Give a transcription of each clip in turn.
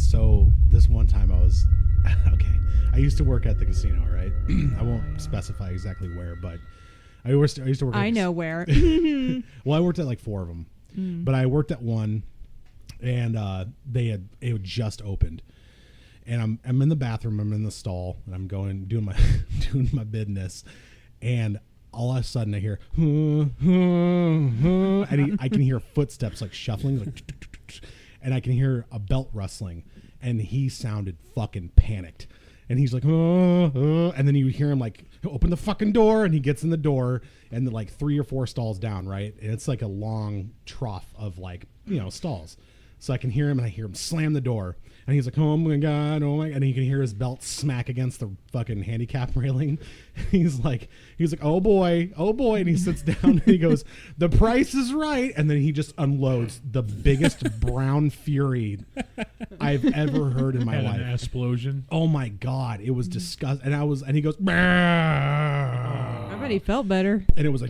So this one time I was okay. I used to work at the casino, right? I won't specify exactly where, but I used to work. I know where. Well, I worked at like 4 of them, but I worked at one, and it had just opened, and I'm in the bathroom. I'm in the stall, and I'm doing my business, and all of a sudden I hear, and I can hear footsteps like shuffling, like, and I can hear a belt rustling, and he sounded fucking panicked. And he's like, and then you hear him like, open the fucking door, and he gets in the door, and like 3 or 4 stalls down, right? And it's like a long trough of like, stalls. So I can hear him, and I hear him slam the door, and he's like, oh my God, and you can hear his belt smack against the fucking handicap railing. He's like, oh boy, and he sits down, and he goes, the price is right, and then he just unloads the biggest brown fury I've ever heard in my life. An explosion. Oh my God, it was disgusting. And he goes, I bet he felt better. And it was like,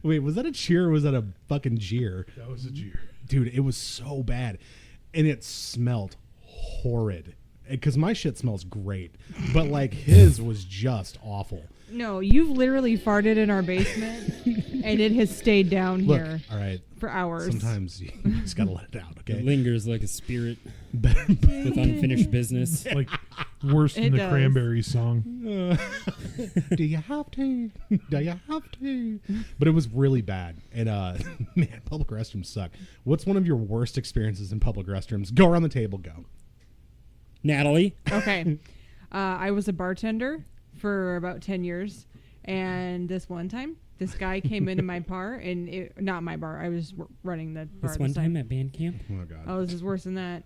wait, was that a cheer or was that a fucking jeer? That was a jeer. Dude, it was so bad. And it smelled horrid. Because my shit smells great. But like his was just awful. No, you've literally farted in our basement, and it has stayed down here. All right. For hours. Sometimes you just got to let it out, okay? It lingers like a spirit with unfinished business. Like worse than It the does. Cranberries song. Do you have to? Do you have to? But it was really bad. And, man, public restrooms suck. What's one of your worst experiences in public restrooms? Go around the table, go. Natalie? Okay. I was a bartender for about 10 years. And this one time, this guy came into my bar, and not my bar. I was running the bar. This one time at band camp? Oh, God. Oh, this is worse than that.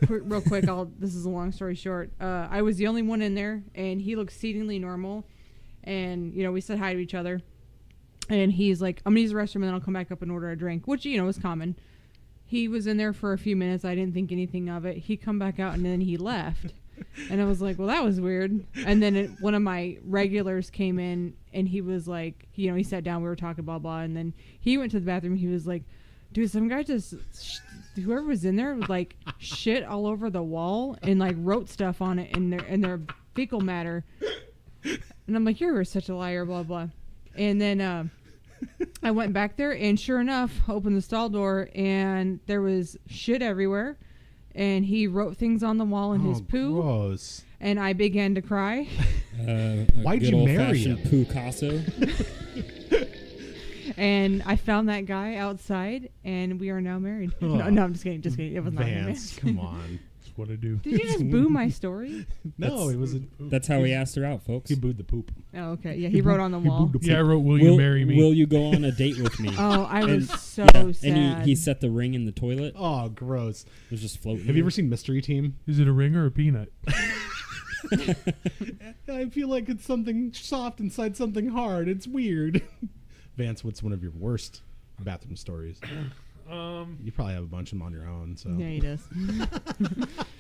Real quick, this is a long story short. I was the only one in there, and he looked exceedingly normal. And, we said hi to each other. And he's like, I'm going to use the restroom, and then I'll come back up and order a drink, which, is common. He was in there for a few minutes. I didn't think anything of it. He come back out, and then he left. And I was like, well, that was weird. And then one of my regulars came in, and he was like, he sat down. We were talking, blah, blah. And then he went to the bathroom. He was like, dude, some guy just, whoever was in there, was like shit all over the wall and like wrote stuff on it in their fecal matter. And I'm like, you're such a liar, blah, blah. And then I went back there, and sure enough, opened the stall door, and there was shit everywhere. And he wrote things on the wall in his poo. Gross. And I began to cry. Why'd you marry him? Poo-casso. And I found that guy outside, and we are now married. Oh. No, I'm just kidding. Just kidding. It was not him. Vance, come on. That's what I do. Did you just boo my story? No, it was That's how he asked her out, folks. he booed the poop. Oh, okay. Yeah, he wrote on the wall. Yeah, I wrote, will you marry me? Will you go on a date with me? Oh, I was so sad. And he set the ring in the toilet. Oh, gross. It was just floating. Have you ever seen Mystery Team? Is it a ring or a peanut? I feel like it's something soft inside something hard. It's weird. Vance, what's one of your worst bathroom stories? You probably have a bunch of them on your own. So Yeah, he does.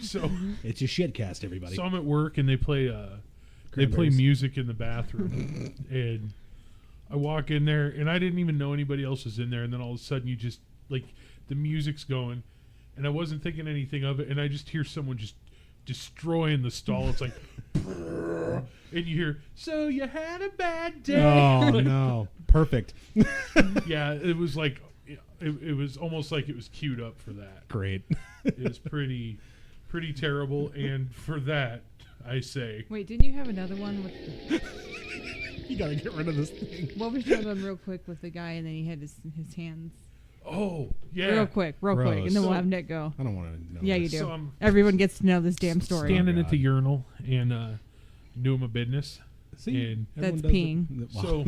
So it's a shitcast, everybody. So I'm at work, and they play Cranberries. music in the bathroom, and I walk in there, and I didn't even know anybody else was in there, and then all of a sudden you just like the music's going, and I wasn't thinking anything of it, and I just hear someone just destroying the stall. It's like, and you hear, so you had a bad day. Oh no, perfect. Yeah, it was like it was almost like it was queued up for that. Great. It was pretty terrible, and for that I say, Wait, didn't you have another one with? You gotta get rid of this thing. What was your one real quick with the guy, and then he had his hands. oh yeah, Real quick, and then Gross. we'll have Nick go. I don't want to know. Yeah, you this. do. So I'm Everyone gets to know this damn story. standing Oh, at the God. urinal and doing my business. See, And That's everyone does it. so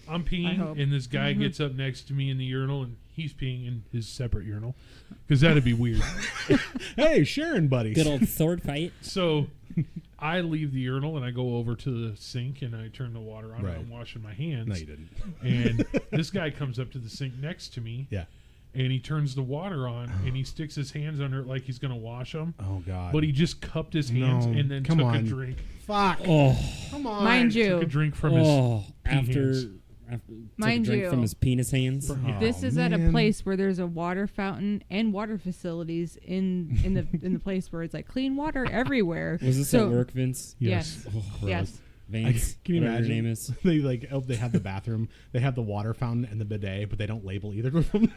I'm I peeing, hope. and this guy gets up next to me in the urinal, and he's peeing in his separate urinal, because that'd be weird. Hey, Sharon, buddies. Good old sword fight. So I leave the urinal, and I go over to the sink, and I turn the water on, Right. and I'm washing my hands. No, you didn't. And this guy comes up to the sink next to me, Yeah. and he turns the water on, and he sticks his hands under it like he's going to wash them. Oh God. But he just cupped his hands No, and then come took on. a drink. Fuck. Oh, Come on. Mind Took a you, drink from his pee after hands. after Mind took a drink you, from his penis hands. Oh, This is at a man. place where there's a water fountain and water facilities in the place where it's like clean water everywhere. Was this So- at work, Vince? Yes. Oh, Yes. Vince, Can you whatever imagine? your name is. They they have the bathroom, they have the water fountain and the bidet, but they don't label either of them.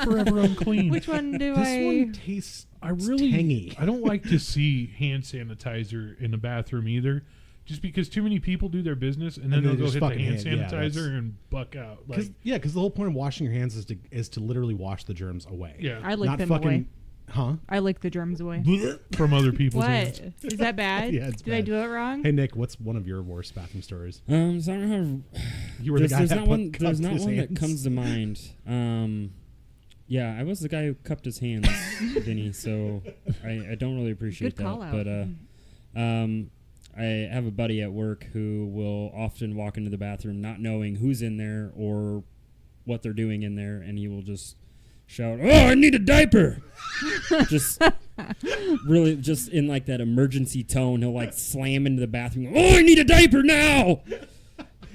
Forever unclean. Which one do This I? one tastes. I really, tangy. I don't like to see hand sanitizer in the bathroom either, just because too many people do their business and then And they they'll go just hit the fucking hand hand- yeah, that's- sanitizer and buck out. Like, Because the whole point of washing your hands is to literally wash the germs away. yeah, I lick Not them fucking, away. huh? I lick the germs away. from other people's What? hands. Is that bad? Yeah, it's Did I bad. do it wrong? Hey Nick, what's one of your worst bathroom stories? So I don't know how. You were the guy There's that not put one. cups There's to not his one that hands. comes to mind. Yeah, I was the guy who cupped his hands, Vinny. So I don't really appreciate Good call that. out. But I have a buddy at work who will often walk into the bathroom not knowing who's in there or what they're doing in there, and he will just shout, "Oh, I need a diaper!" just really, just in like that emergency tone, he'll like slam into the bathroom. "Oh, I need a diaper now!"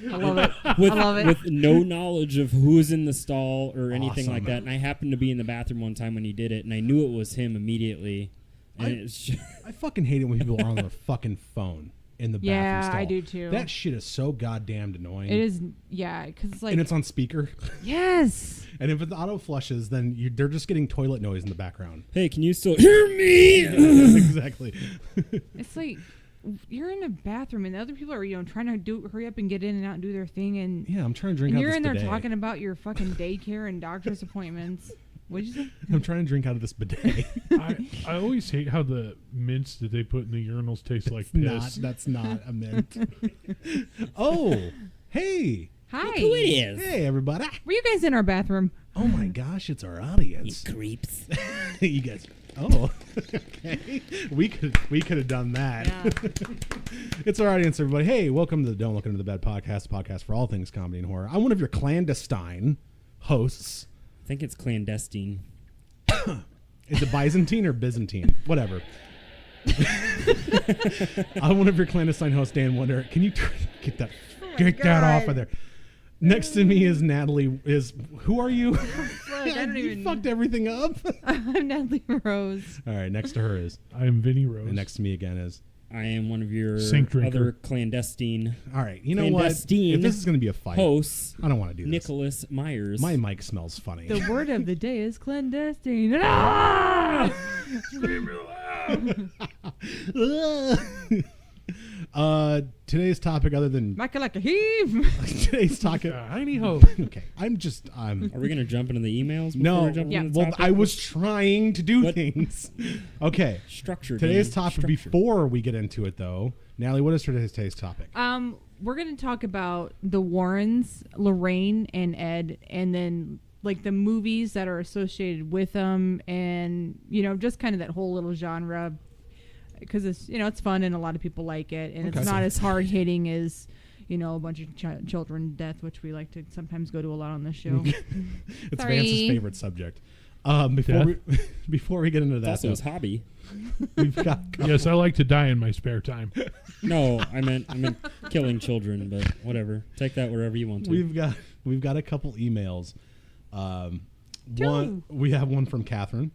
I love it. With, I love it. with no knowledge of who's in the stall or anything like Awesome. that. And I happened to be in the bathroom one time when he did it, and I knew it was him immediately. And it's just, I fucking hate it when people are on their fucking phone in the bathroom Yeah, stall. I do too. That shit is so goddamn annoying. It is, yeah, because it's like, and it's on speaker. yes. And if it auto flushes, then they're just getting toilet noise in the background. hey, can you still hear me? Exactly. It's like, you're in a bathroom and the other people are, trying to hurry up and get in and out and do their thing. And, Yeah, I'm trying to drink and out you're this in there bidet. talking about your fucking daycare and doctor's appointments. What'd you say? I'm trying to drink out of this bidet. I always hate how the mints that they put in the urinals taste like piss. That's not a mint. Oh, hey. Hi. Look who it is. Hey, everybody. Were you guys in our bathroom? Oh my gosh, it's our audience. Creeps. You guys. Oh, okay. We could have done that. Yeah. It's our audience, everybody. Hey, welcome to the Don't Look Into the Bed podcast for all things comedy and horror. I'm one of your clandestine hosts. I think it's clandestine. Is it Byzantine or Byzantine? Whatever. I'm one of your clandestine hosts, Dan Wonder. Can you get that off of there? Next to me is Natalie. Who are you? I don't You even. fucked everything up. I'm Natalie Rose. All right, next to her is, I am Vinny Rose. and next to me again is. I am one of your Sink drinker. other clandestine All right, you know what? Clandestine If this is going to be a fight, hosts, I don't want to do this. Nicholas Myers. My mic smells funny. The word of the day is clandestine. Ah! Today's topic, other than Michael like a heave. today's topic. Heiny ho. Okay, I'm. Are we going to jump into the emails before No, we jump Yeah. into the well, topic? I was trying to do What? things. Okay, Structured. today's man. topic. Structured. Before we get into it, though, Natalie, what is today's topic? We're gonna talk about the Warrens, Lorraine and Ed, and then like the movies that are associated with them, and just kind of that whole little genre, because it's it's fun and a lot of people like it, and Okay. it's not as hard hitting as a bunch of children death, which we like to sometimes go to a lot on this show. It's Sorry. Vance's favorite subject. Before we get into It's that, also though, his hobby. we've got Yes, I like to die in my spare time. No, I meant killing children, but whatever. Take that wherever you want to. we've got a couple emails. Two. We have one from Catherine,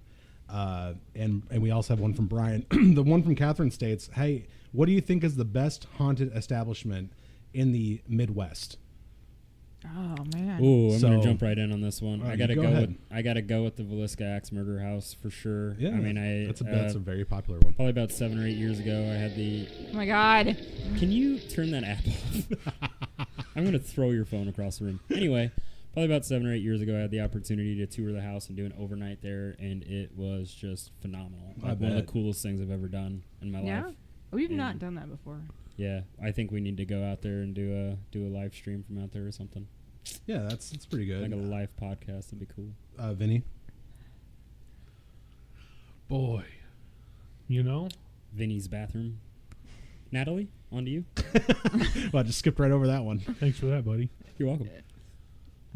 and we also have one from Brian. The one from Catherine states, "Hey, what do you think is the best haunted establishment in the Midwest?" Oh man. Ooh, I'm So- gonna jump right in on this one. All right, I gotta go go. ahead. With, I gotta go with the Villisca Axe Murder House for sure. I mean, that's a very popular one. probably about 7 or 8 years ago. I had the. Oh my God. Can you turn that app off? I'm gonna throw your phone across the room. Anyway, probably about 7 or 8 years ago, I had the opportunity to tour the house and do an overnight there, and it was just phenomenal. I Like one of the bet. coolest things I've ever done in my Yeah. life. We've not And- done that before. Yeah, I think we need to go out there and do a live stream from out there or something, Yeah, that's pretty good. like a live podcast. That'd be cool. Vinny. Boy, Vinny's bathroom. Natalie, on to you. Well, I just skipped right over that one. thanks for that, buddy. You're welcome. Let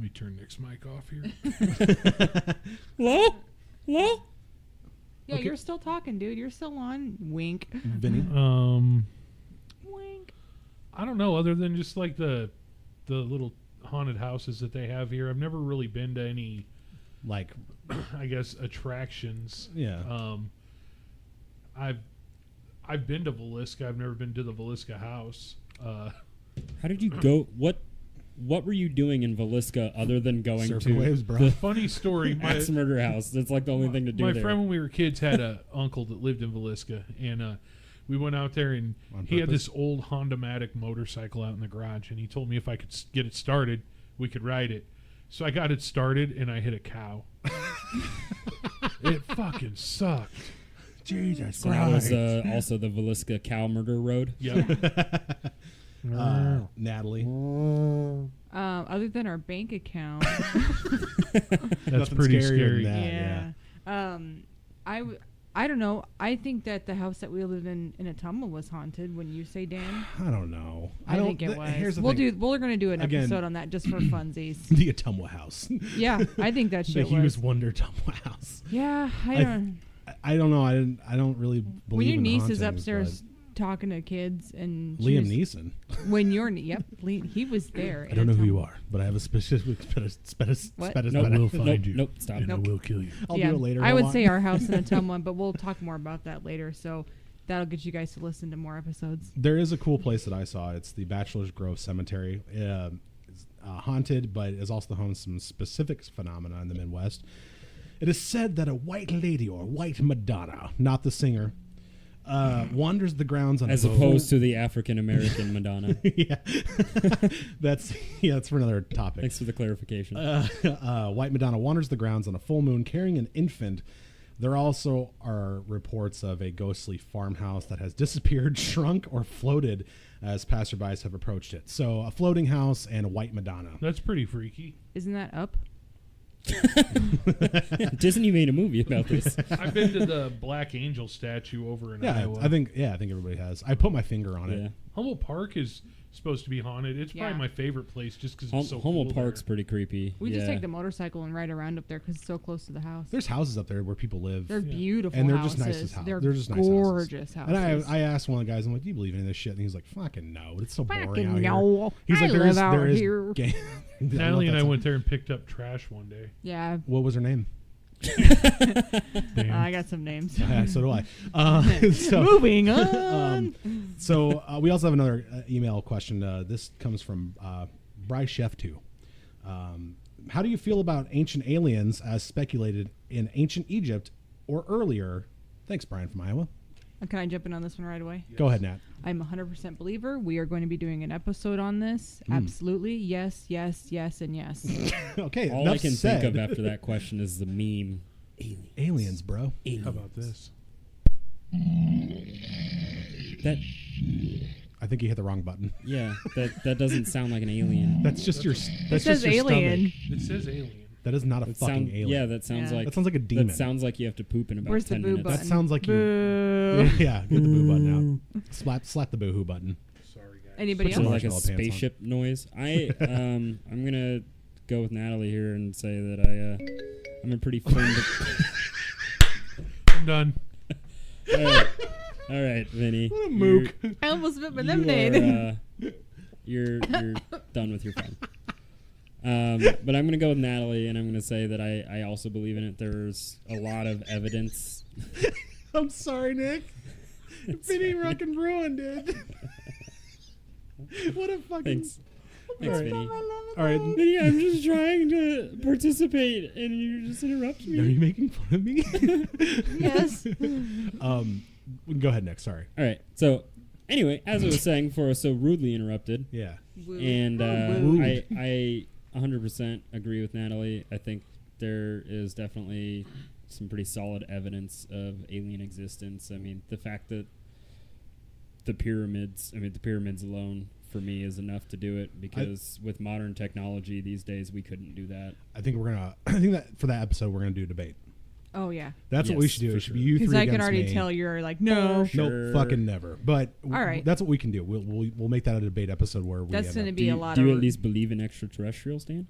me turn Nick's mic off here. Hello? Hello? Yeah, Okay. you're still talking, dude. You're still on. Wink. Vinny. Wink. I don't know, other than just like the the little haunted houses that they have here. I've never really been to any, Like, I guess, attractions. yeah. I've been to Villisca. I've never been to the Villisca house. How did you go? What were you doing in Villisca other than going Surfing to waves, bro. the Funny story. Axe Murder House? That's like the only thing to do My there. friend, when we were kids, had a uncle that lived in Villisca, and we went out there, and On he had purpose? this old Honda-matic motorcycle out in the garage, and he told me if I could get it started, we could ride it. So I got it started, and I hit a cow. It fucking sucked. Jesus So that was also the Villisca Cow Murder Road. Yeah. Natalie. Other than our bank account. That's Nothing pretty scarier scary. than that. Yeah. I don't know. I think that the house that we lived in Ottumwa was haunted. When you say, Dan, I don't know. I don't think it was. Here's the thing. We're gonna do an Again- episode on that just for funsies. The Ottumwa house. Yeah, I think that The shit Hughes was. Wonder Ottumwa house. Yeah, I I don't. I don't know. I don't really believe When your in niece hauntings, is upstairs talking to kids and but she Liam was- Neeson. when you're he was there. I don't know who you are, but I have a specific What? Nope, will nope, find you. nope, stop. And I will kill you. I'll do it later. I Hold would on. say our house in Ottumwa, but we'll talk more about that later. So that'll get you guys to listen to more episodes. There is a cool place that I saw. It's the Bachelor's Grove Cemetery. It's haunted, but is also the home of some specific phenomena in the Midwest. It is said that a white lady or white Madonna, not the singer, wanders the grounds on As a opposed to the African American Madonna. yeah, that's for another topic. Thanks for the clarification. White Madonna wanders the grounds on a full moon carrying an infant. There also are reports of a ghostly farmhouse that has disappeared, shrunk, or floated as passerbys have approached it. So a floating house and a white Madonna. That's pretty freaky. Isn't that up? Disney made a movie about this. I've been to the Black Angel statue over in Yeah, Iowa. I think everybody has. I put my finger on Yeah. it. Humboldt Park is supposed to be haunted. It's probably Yeah. my favorite place just because it's so Humboldt cool Park's there. pretty creepy. We yeah. just take the motorcycle and ride around up there because it's so close to the house. There's houses up there where people live. They're Yeah. beautiful And they're houses. just nice as houses. They're They're just nice houses. gorgeous houses. And I asked one of the guys, I'm like, do you believe in any of this shit? And he's like, fucking no. It's so boring out Fucking here. no. He's I like, live out there is here. game. Natalie and I went there and picked up trash one day. Yeah, What was her name? Damn. I got some names. So do I. So, Moving on. So we also have another email question. This comes from Bryce Chef 2. How do you feel about ancient aliens as speculated in ancient Egypt or earlier? Thanks, Brian from Iowa. Can I jump in on this one right away? Go ahead, Nat. I'm a 100% believer. We are going to be doing an episode on this. Absolutely. Yes, yes, yes, and yes. Okay, All enough I can said. think of after that question is the meme. Aliens, bro. How about this? That I think you hit the wrong button. that doesn't sound like an alien. That's just your. It That's says just your alien. stomach. It says alien. That is not a That fucking alien. Yeah, that sounds Yeah. like That sounds like a demon. That sounds like you have to poop in about Where's the 10 boo minutes. button? That sounds like you. Boo. Yeah, get the boo button out. Slap the boohoo button. Sorry, guys. Anybody Put some else? Like a marshmallow pants on. spaceship noise. I'm gonna go with Natalie here and say that I'm a pretty firm. I'm done. All right, Vinny. What a mook. I almost spit my You lemonade. You're done with your fun. But I'm gonna go with Natalie, and I'm gonna say that I also believe in it. There's a lot of evidence. I'm sorry, Nick. Vinny Rockin' ruined it. What a fucking. Thanks, Vinny. All right. Vinny, I'm just trying to participate, and you just interrupt Are me. you making fun of me? Yes. Go ahead, Nick. Sorry. All right. So, anyway, as I was saying, before I was so rudely interrupted, Yeah. Woo. and Woo. I 100% agree with Natalie. I think there is definitely some pretty solid evidence of alien existence. I mean, the fact that the pyramids alone for me is enough to do it, because with modern technology these days we couldn't do that. I think I think that for that episode we're gonna do a debate. Oh, yeah. That's what we Yes, should do. for It should be sure. you three Because I can against already me. tell you're like, no. Sure. Nope, fucking never. But All right. that's what we can do. We'll make that a debate episode where we. That's end going to up- be a lot Do of. you at least believe in extraterrestrials, Dan?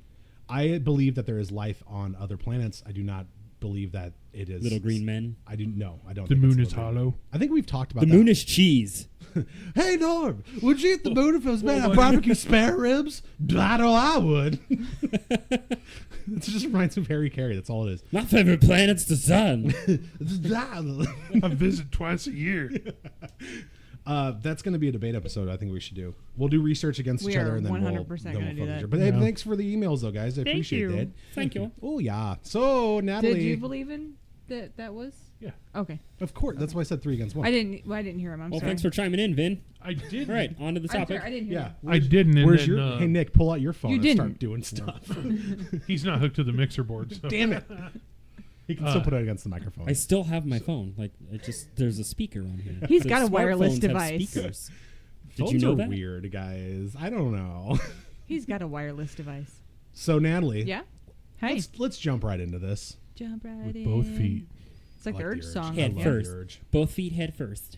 I believe that there is life on other planets. I do not believe that it is Little green men. I didn't know. I don't. The think moon it's is little green. hollow. I think we've talked about The that. moon is cheese. Hey Norm, would you eat the moon if it was made of barbecue spare ribs? I know I would. It just reminds me of Harry Carey. That's all it is. My favorite planet's the sun. I visit twice a year. That's going to be a debate episode. I think we should do. We'll do research against We each other, are and then 100% we'll gonna do focus that. here. But hey, Yeah. thanks for the emails, though, guys. I appreciate you. that. Thank you. Oh yeah. So Natalie, Did you believe in that was? Yeah. Okay. of course. That's why I said 3 against 1. I didn't hear him. I'm Well, sorry. thanks for chiming in, Vin. I did. All right, on to the I'm topic. sorry, I didn't hear Yeah. him. I didn't. And Where's then, your? Hey Nick, pull out your phone You and start didn't. doing stuff. He's not hooked to the mixer board. So. Damn it. He can still put it against the microphone. I still have my phone. Like, it just there's a speaker on here. He's The got a wireless smartphones have device. speakers. Did Phones you know are that? weird, guys. I don't know. He's got a wireless device. So Natalie, Yeah. Hey. let's jump right into this. Jump right With in. both feet. It's like I the like Urge the song. I Head love first. the Urge. Both feet head first.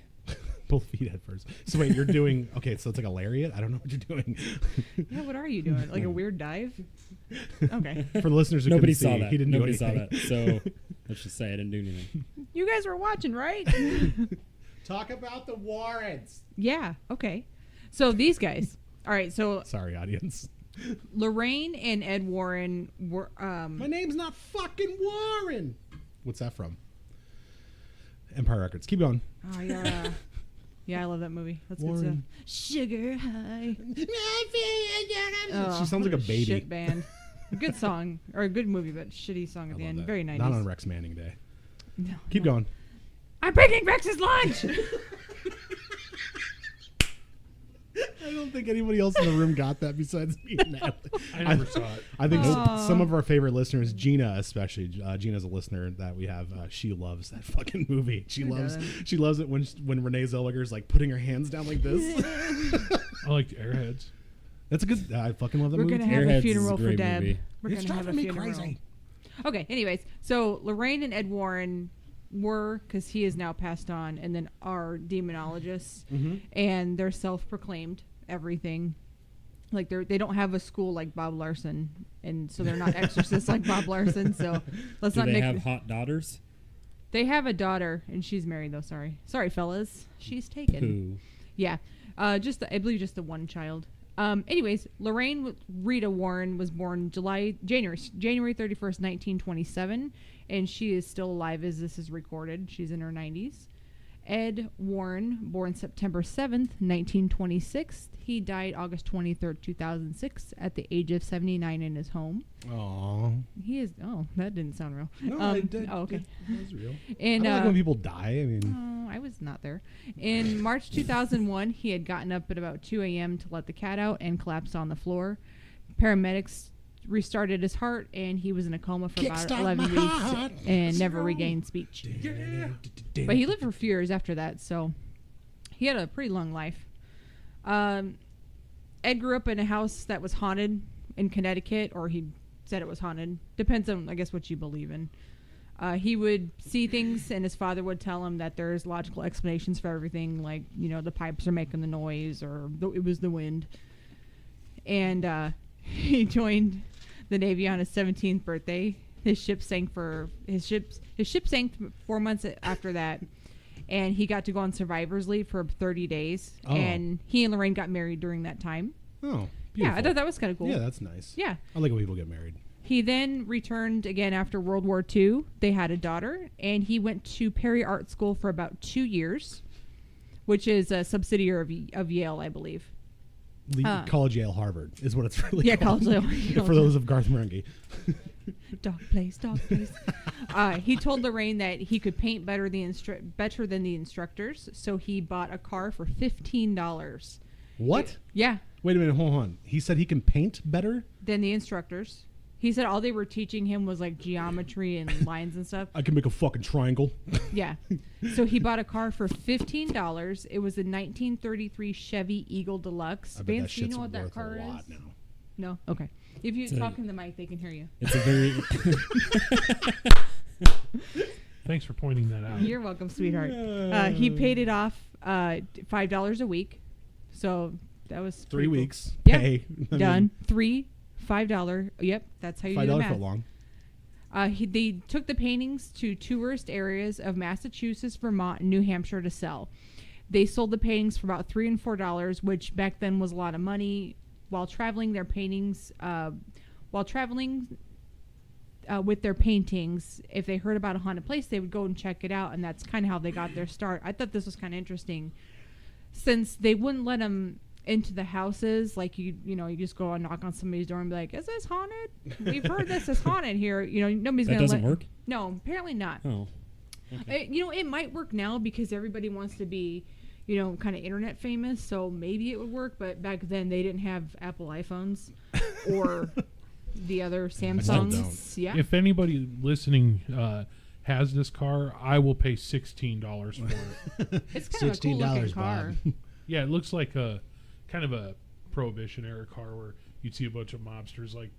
Both feet head first. So wait, you're doing okay? So it's like a lariat. I don't know what you're doing. Yeah, what are you doing? Like a weird dive? Okay. For the listeners who Nobody couldn't saw see, that. he didn't Nobody do saw anything. that. So let's just say I didn't do anything. You guys were watching, right? Talk about the Warrens. Yeah. Okay. So these guys. All right. So Sorry, audience. Lorraine and Ed Warren were. My name's not fucking Warren. What's that from? Empire Records. Keep going. Oh yeah. Yeah, I love that movie. That's good Warren. stuff. Sugar High. Oh, She sounds what like a baby. Shit band. A good song or a good movie, but shitty song I at the love end. that. Very 90s. Not on Rex Manning Day. No, Keep no. going. I'm bringing Rex's lunch. I don't think anybody else in the room got that besides me and Natalie. I never saw it. I think Aw. some of our favorite listeners, Gina especially, Gina's a listener that we have. She loves that fucking movie. She Who loves doesn't? it when Renee Zellweger's like putting her hands down like this. I liked Airheads. That's a good. I fucking love that We're movie. gonna have Airheads a is a funeral for great Deb. movie. We're It's gonna have a driving me funeral. crazy. Okay. Anyways, so Lorraine and Ed Warren were, because he is now passed on, and then are demonologists, and they're self-proclaimed everything. Like they don't have a school like Bob Larson, and so they're not exorcists like Bob Larson. So let's Do not they make. have hot daughters? They have a daughter, and she's married though. Sorry, fellas, she's taken. Who? Yeah, I believe just the one child. Anyways, Lorraine Rita Warren was born January 31st, 1927, and she is still alive as this is recorded. She's in her 90s. Ed Warren, born September 7th, 1926. He died August 23rd, 2006, at the age of 79 in his home. Aww. He is. Oh, that didn't sound real. No, Oh, okay. That was real. And I don't like when people die. I mean, oh, I was not there. In March 2001, he had gotten up at about 2 a.m. to let the cat out and collapsed on the floor. Paramedics restarted his heart, and he was in a coma for about Kickstart 11 my weeks heart. and never regained speech. But he lived for a few years after that, so he had a pretty long life. Ed grew up in a house that was haunted in Connecticut, or he said it was haunted. Depends on, I guess, what you believe in. He would see things, and his father would tell him that there's logical explanations for everything, like, the pipes are making the noise, or it was the wind. And he joined the Navy on his 17th birthday. His ship sank 4 months after that, and he got to go on survivor's leave for 30 days. Oh. And he and Lorraine got married during that time. oh, beautiful. Yeah, I thought that was kind of cool. Yeah, that's nice. Yeah. I like when people get married. He then returned again after World War II. They had a daughter, and he went to Perry Art School for about 2 years, which is a subsidiary of Yale, I believe. The College Yale Harvard is what it's really Yeah, called. College Yale. For those of Garth Marenghi. Dog place. He told Lorraine that he could paint better than the instructors, so he bought a car for $15. What? Yeah, Wait a minute, hold on. He said he can paint better? than the instructors. He said all they were teaching him was like geometry and lines and stuff. I can make a fucking triangle. Yeah. So he bought a car for $15. It was a 1933 Chevy Eagle Deluxe. I bet Vance, that do you shit's know what that worth car a lot is? now. No? Okay. If you So- talk in the mic, they can hear you. It's a very Thanks for pointing that out. You're welcome, sweetheart. He paid it off $5 a week. So that was 3 pretty cool. weeks. Yeah. Pay. I mean, Done. $5. Yep, that's how you do the $5 math. for long. They took the paintings to tourist areas of Massachusetts, Vermont, and New Hampshire to sell. They sold the paintings for about $3 and $4, which back then was a lot of money. While traveling, with their paintings, if they heard about a haunted place, they would go and check it out, and that's kind of how they got their start. I thought this was kind of interesting, since they wouldn't let them into the houses. Like you just go and knock on somebody's door and be like, "Is this haunted? We've heard this is haunted here." Nobody's gonna doesn't work. No, apparently not. Oh, okay. It might work now because everybody wants to be, kind of internet famous. So maybe it would work. But back then they didn't have Apple iPhones or the other Samsungs. Yeah. If anybody listening has this car, I will pay $16 for it. It's kind of a cool looking car. Yeah, it looks like a kind of a Prohibition era car where you'd see a bunch of mobsters like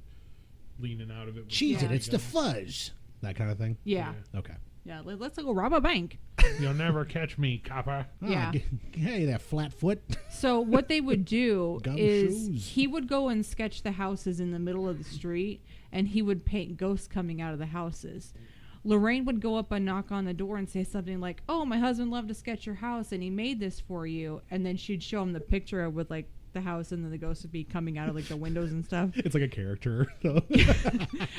leaning out of it. Cheese it, Yeah. it's the fuzz. That kind of thing. Yeah. Okay. Yeah. Let's go rob a bank. You'll never catch me, copper. Yeah. Hey, that flat foot. So what they would do Gum is shoes. he would go and sketch the houses in the middle of the street, and he would paint ghosts coming out of the houses. Lorraine would go up and knock on the door and say something like, "Oh, my husband loved to sketch your house, and he made this for you." And then she'd show him the picture with like the house, and then the ghost would be coming out of like the windows and stuff. It's like a character. I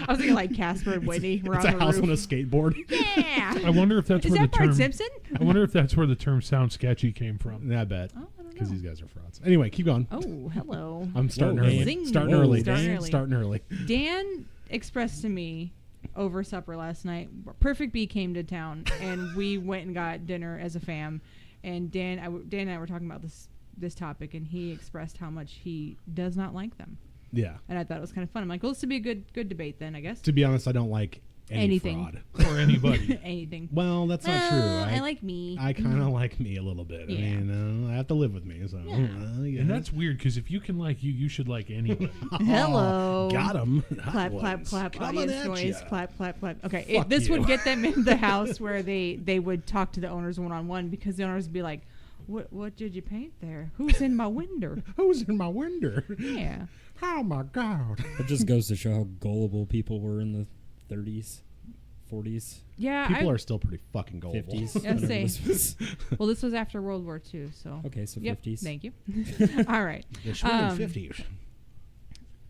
was thinking like Casper and Whitney were It's on a the house roof. on a skateboard. Yeah. I wonder if that's Is where that the Bart term. Simpson? I wonder if that's where the term "sound sketchy" came from. I bet. Oh, I don't Because know. these guys are frauds. Anyway, keep going. Oh, hello. I'm starting Whoa, early. Dan. Zing. Starting Whoa, early. starting Dan. early. Starting early. Dan expressed to me over supper last night. Perfect Bee came to town, and we went and got dinner as a fam. And Dan and I were talking about this topic, and he expressed how much he does not like them. Yeah. And I thought it was kind of fun. I'm like, well, this would be a good debate then, I guess. To be honest, I don't like any Anything. fraud. Or anybody. Anything. Well, that's not true. I like me. I kind of like me a little bit. Yeah. I mean, I have to live with me. So, yeah. And that's weird because if you can like you should like anybody. Hello. Got him. Clap, clap, clap. Audience noise. Clap, clap, clap. Okay, Fuck this you. would get them in the house where they would talk to the owners one-on-one, because the owners would be like, What did you paint there? Who's in my window? Who's in my window? Yeah. Oh my God. It just goes to show how gullible people were in the 30s, 40s, Yeah. People are still pretty fucking gullible. 50s. I whenever say. this was. Well, this was after World War II, so. Okay, so Yep. 50s. Thank you. All right. The swinging 50s.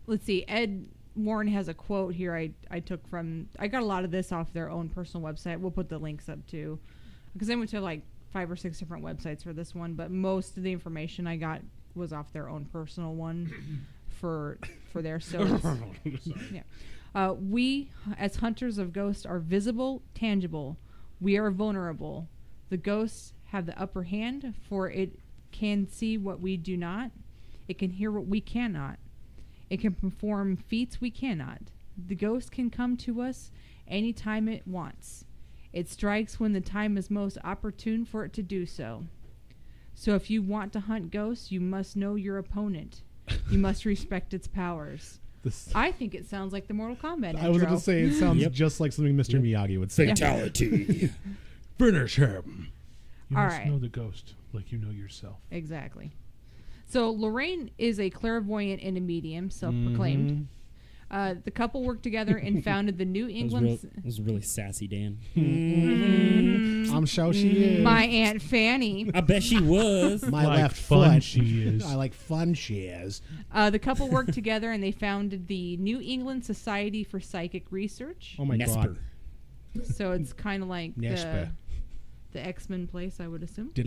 Let's see. Ed Warren has a quote here I took from. I got a lot of this off their own personal website. We'll put the links up too, because I went to like 5 or 6 different websites for this one, but most of the information I got was off their own personal one for their stories. Yeah. We, as hunters of ghosts, are visible, tangible. We are vulnerable. The ghosts have the upper hand, for it can see what we do not. It can hear what we cannot. It can perform feats we cannot. The ghost can come to us anytime it wants. It strikes when the time is most opportune for it to do so. So if you want to hunt ghosts, you must know your opponent. You must respect its powers. I think it sounds like the Mortal Kombat intro. I was going to say, it sounds Yep. just like something Mr. Miyagi would say. Fatality. Finish him. You All must right. know the ghost like you know yourself. Exactly. So Lorraine is a clairvoyant and a medium, self-proclaimed. The couple worked together and founded the New England... That was really sassy, Dan. I'm sure she is. My Aunt Fanny. I bet she was. My Like left fun foot. she is. I like fun she is. The couple worked together and they founded the New England Society for Psychic Research. Oh my Nesper. God. So it's kind of like Nesper. the X-Men place, I would assume. Except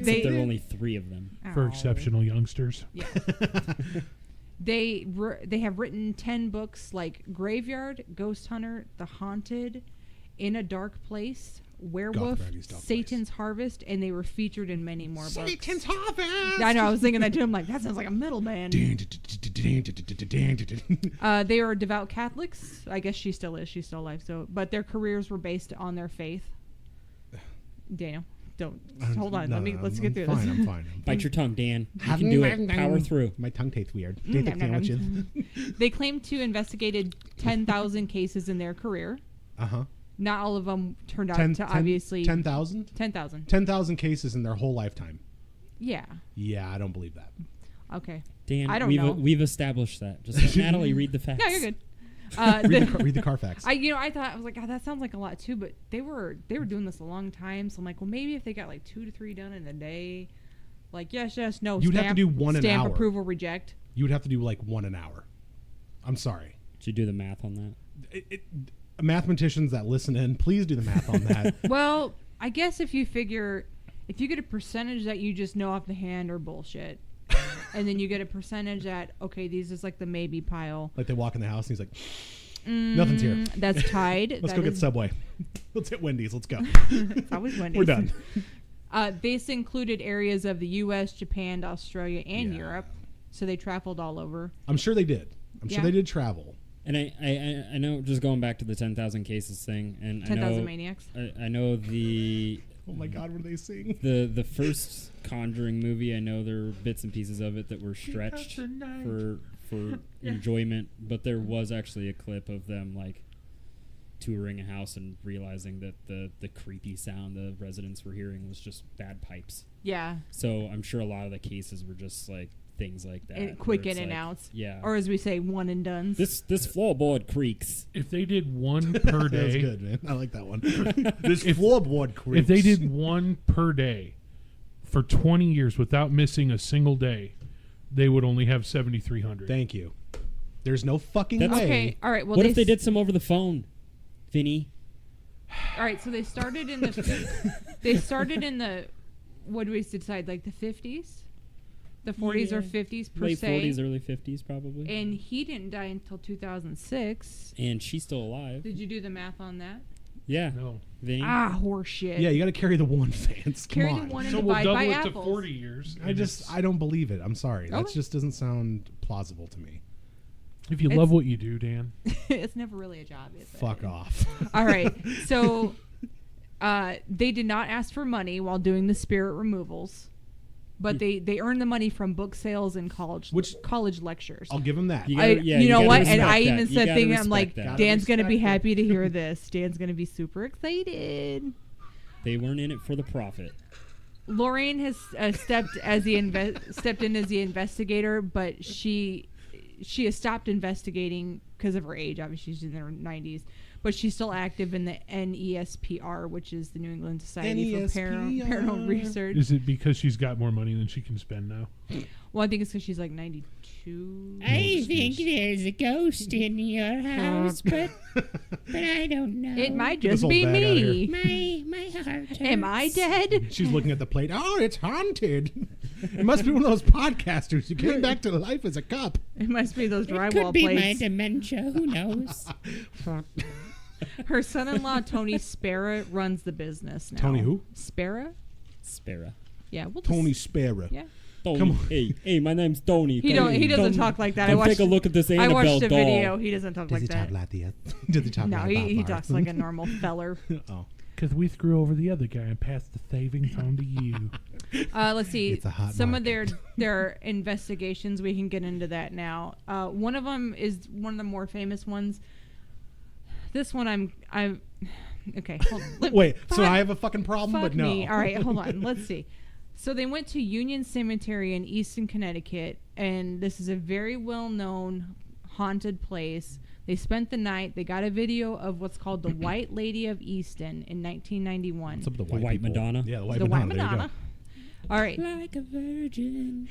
They- there are only 3 of them. For Ow. exceptional youngsters. Yeah. They have written 10 books like Graveyard, Ghost Hunter, The Haunted, In a Dark Place, Werewolf, Gothberg's Dark Satan's Harvest, and they were featured in many more Satan's books. Harvest. I know, I was thinking that too. I'm like, that sounds like a metal band. They are devout Catholics. I guess she still is. She's still alive. So, but their careers were based on their faith. Daniel, don't hold on. Let's get through this. I'm fine. Bite your tongue, Dan. You can do it. Power through. My tongue tastes weird. Nom, nom, nom. They claim to investigated 10,000 cases in their career. Uh-huh. Not all of them turned out to obviously 10,000? 10,000. 10,000 cases in their whole lifetime. Yeah. Yeah, I don't believe that. Okay. Dan, I don't know. we've established that. Just let Natalie read the facts. No, you're good. Read the Carfax. I thought, I was like, God, that sounds like a lot too, but they were doing this a long time. So I'm like, well, maybe if they got like 2 to 3 done in a day, like yes, no. You'd have to do one an stamp hour. Approval, reject. You would have to do like 1 an hour. I'm sorry. Did you do the math on that? Mathematicians that listen in, please do the math on that. Well, I guess if you get a percentage that you just know off the hand or bullshit, and then you get a percentage that, okay, these is like the maybe pile. Like they walk in the house and he's like, nothing's here. That's tied. Let's go get Subway. Let's hit Wendy's. Let's go. It's always Wendy's. We're done. This included areas of the U.S., Japan, Australia, and Yeah. Europe. So they traveled all over. I'm sure they did. I'm sure they did travel. And I know, just going back to the 10,000 cases thing, and 10,000 Maniacs. I know the Oh my God, what are they sing? the first Conjuring movie. I know there were bits and pieces of it that were stretched for enjoyment, but there was actually a clip of them like touring a house and realizing that the creepy sound the residents were hearing was just bad pipes. Yeah. So I'm sure a lot of the cases were just like things like that. Quick where it's in and like, outs. Yeah. Or as we say, one and dones. This floorboard creaks. If they did one per day, That's good, man. I like that one. This floorboard creeps. if they did one per day for 20 years without missing a single day, they would only have 7,300. Thank you. There's no fucking That's way. Okay. All right. Well, What if they did some over the phone, Vinny? All right. So they started in the. What do we decide? Like the 50s, the 40s or 50s per Late se. 40s, early 50s, probably. And he didn't die until 2006. And she's still alive. Did you do the math on that? Yeah. No. Vinny? Horseshit. Yeah, you got to carry the one, fans. Come Carry on. the one and So we'll divide double by it apples. to 40 years. I don't believe it. I'm sorry. That Okay. just doesn't sound plausible to me. If you It's- love what you do, Dan. It's never really a job, is it? Fuck off. All right. So they did not ask for money while doing the spirit removals, but they earned the money from book sales and college lectures. I'll give him that. You I, gotta- yeah, you you know gotta what? And respect I that. even You said gotta thing. I'm like, respect that. Gotta Dan's gonna be respect it. happy to hear this. Dan's gonna be super excited. They weren't in it for the profit. Lorraine has stepped in as the investigator, but she has stopped investigating because of her age. Obviously, she's in her 90s, but she's still active in the NESPR, which is the New England Society for Paranormal Research. Is it because she's got more money than she can spend now? Well, I think it's because she's like 92. I think there's a ghost in your house, but I don't know. It might Get this just old be bag outta me. My heart hurts. Am I dead? She's looking at the plate. Oh, it's haunted. It must be one of those podcasters who came back to life as a cup. It must be those It drywall could be my plates. dementia. Who knows? Her son-in-law Tony Spera runs the business now. Tony who? Spera? Spera. Yeah, we'll Tony just, Sparrow. yeah. Tony. Come on. Hey, my name's Tony. He doesn't Come- talk like that. come I watched take a look at this I Annabelle watched the doll. video. He doesn't talk Does like he that. talk like that? Does he talk No, like he that? talks like a normal feller. Oh. Because we threw over the other guy and passed the savings on to you. Let's see. It's a hot Some market. of their investigations. We can get into that now. One of them is one of the more famous ones. This one I'm okay. Hold on. Wait, so I have a fucking problem, Fuck but no. me. All right, hold on. Let's see. So they went to Union Cemetery in Easton, Connecticut, and this is a very well-known haunted place. They spent the night. They got a video of what's called the White Lady of Easton in 1991. What's up with the The white White people? Madonna? Yeah, the white The Madonna. White There you go. Madonna. All right. Like a virgin.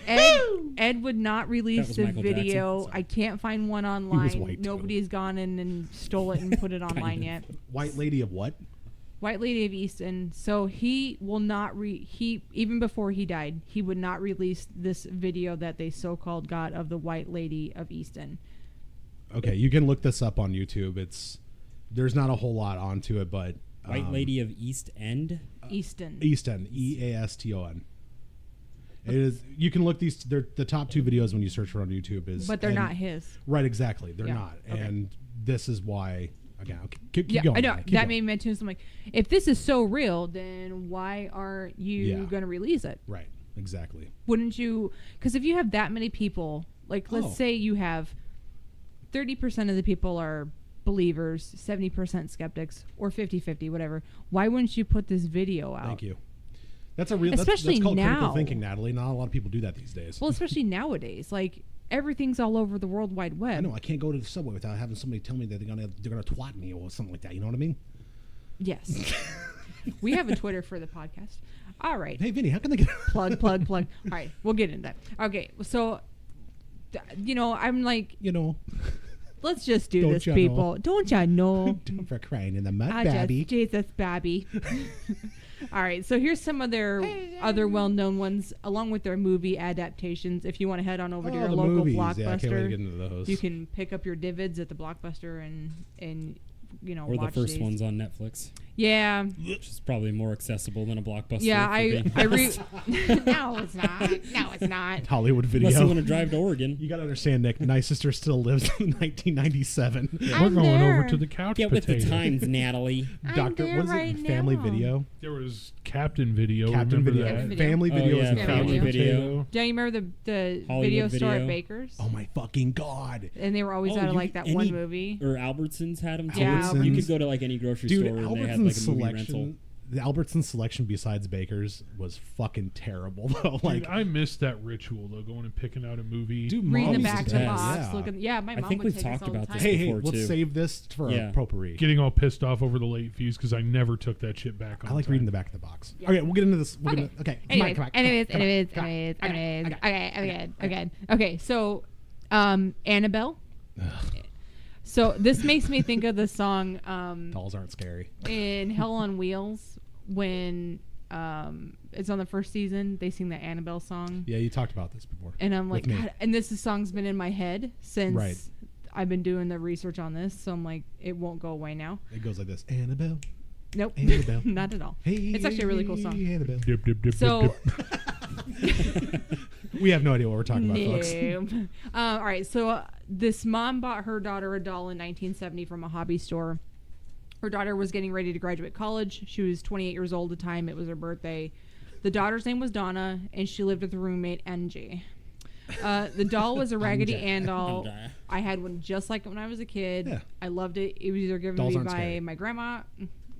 Ed would not release was the Michael video. Jackson. I can't find one online. white, too. Nobody's gone in and stole it and put it online yet. White lady of what? White Lady of Easton. So he will not even before he died, he would not release this video that they so-called got of the White Lady of Easton. Okay, you can look this up on YouTube. There's not a whole lot onto it, but White Lady of East End. Easton. Easton, Easton. It is. You can look these. They're the top two videos when you search for on YouTube. But they're not his. Right, exactly. They're Yeah, not, okay. and this is why. Again, keep Yeah, going. I know. man, keep That going. made me mention something like, if this is so real, then why aren't you Yeah. going to release it? Right, exactly. Wouldn't you? Because if you have that many people, like let's Oh. say you have 30% of the people are believers, 70% skeptics, or 50-50, whatever. Why wouldn't you put this video out? Thank you. That's a real. Especially that's called now. critical thinking, Natalie. Not a lot of people do that these days. Well, especially nowadays. Like, everything's all over the World Wide I Web. know I can't go to the subway without having somebody tell me that they're gonna twat me or something like that. You know what I mean? Yes. We have a Twitter for the podcast. All right. Hey, Vinny, how can they get Plug. All right. We'll get into that. Okay. So, I'm like, let's just do Don't this, ya people. Don't ya know? Don't for crying in the mud, I Babby. just, Jesus, Babby. All right. So here's some of their other well-known ones, along with their movie adaptations. If you want to head on over to your the local movies. Blockbuster, Yeah, I can't wait to get into those. you can pick up your divots at the Blockbuster and Or watch the first these. ones on Netflix, Yeah. which is probably more accessible than a Blockbuster. Yeah, for I being read. No, it's not. No, it's not. Hollywood Video. Unless you want to drive to Oregon. You gotta understand, Nick. My sister still lives in 1997. We're I'm going there. over to the couch Get with potato. the times, Natalie. I'm Doctor, there what is right it? Family now. Video. There was Captain Video. Captain remember Video. that? Captain Video. Family Oh, Video yeah, is the Family family Video. video. Do you remember the Hollywood video store Video. at Baker's? Oh my fucking god, And they were always Oh, out of you- like that any- one movie. Or Albertsons had them too. Yeah, You Albertsons. could go to like any grocery dude! store and they had like Albertsons a movie rental. selection. The Albertsons selection besides Baker's was fucking terrible though. Like, Dude, I missed that ritual though, going and picking out a movie. dude, Reading the Mom back used of to the do box. that. Looking, yeah, my I mom think would we've take us talked all the about time. this Hey, before, let's too. save this for Yeah. a potpourri. Getting all pissed off over the late fees because I never took that shit back on I like time. reading the back of the box. Yeah. Okay, we'll get into this. We'll get Okay. into, okay. Anyways, Come on. Okay. So, Annabelle. So this makes me think of the song Dolls aren't scary. in Hell on Wheels when it's on the first season. They sing the Annabelle song, Yeah, you talked about this before. and I'm like, With me. God, and this song's been in my head since Right. I've been doing the research on this. So I'm like, it won't go away now. It goes like this: Annabelle, Nope, Annabelle. not at all. Hey, It's actually a really cool song. Annabelle. Dip, dip, dip, So. dip, dip. We have no idea what we're talking about, folks. No. All right. So this mom bought her daughter a doll in 1970 from a hobby store. Her daughter was getting ready to graduate college. She was 28 years old at the time. It was her birthday. The daughter's name was Donna, and she lived with her roommate, Angie. The doll was a Raggedy Ann doll. Angie. I had one just like it when I was a kid. Yeah. I loved it. It was either given Dolls to me aren't by scary. my grandma.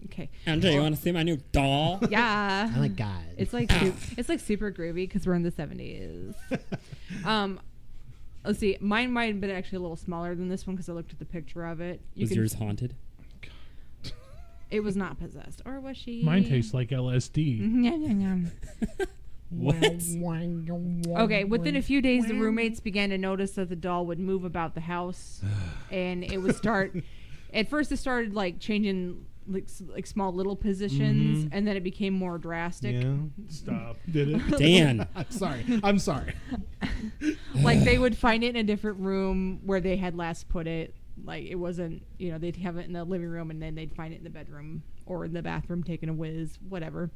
Okay. Andrew, you want to see my new doll? Yeah. Oh my god. It's like it's like super groovy because we're in the 70s. Let's see. Mine might have been actually a little smaller than this one because I looked at the picture of it. Was yours haunted? It was not possessed, or was she? Mine tastes like LSD. Yum, yum, yum. What? Okay. Within a few days, the roommates began to notice that the doll would move about the house, and it would start. At first, it started like changing like small little positions, and then it became more drastic. Yeah. Stop. Did it? Dan. I'm sorry. Like they would find it in a different room where they had last put it. Like it wasn't, they'd have it in the living room and then they'd find it in the bedroom or in the bathroom taking a whiz, whatever.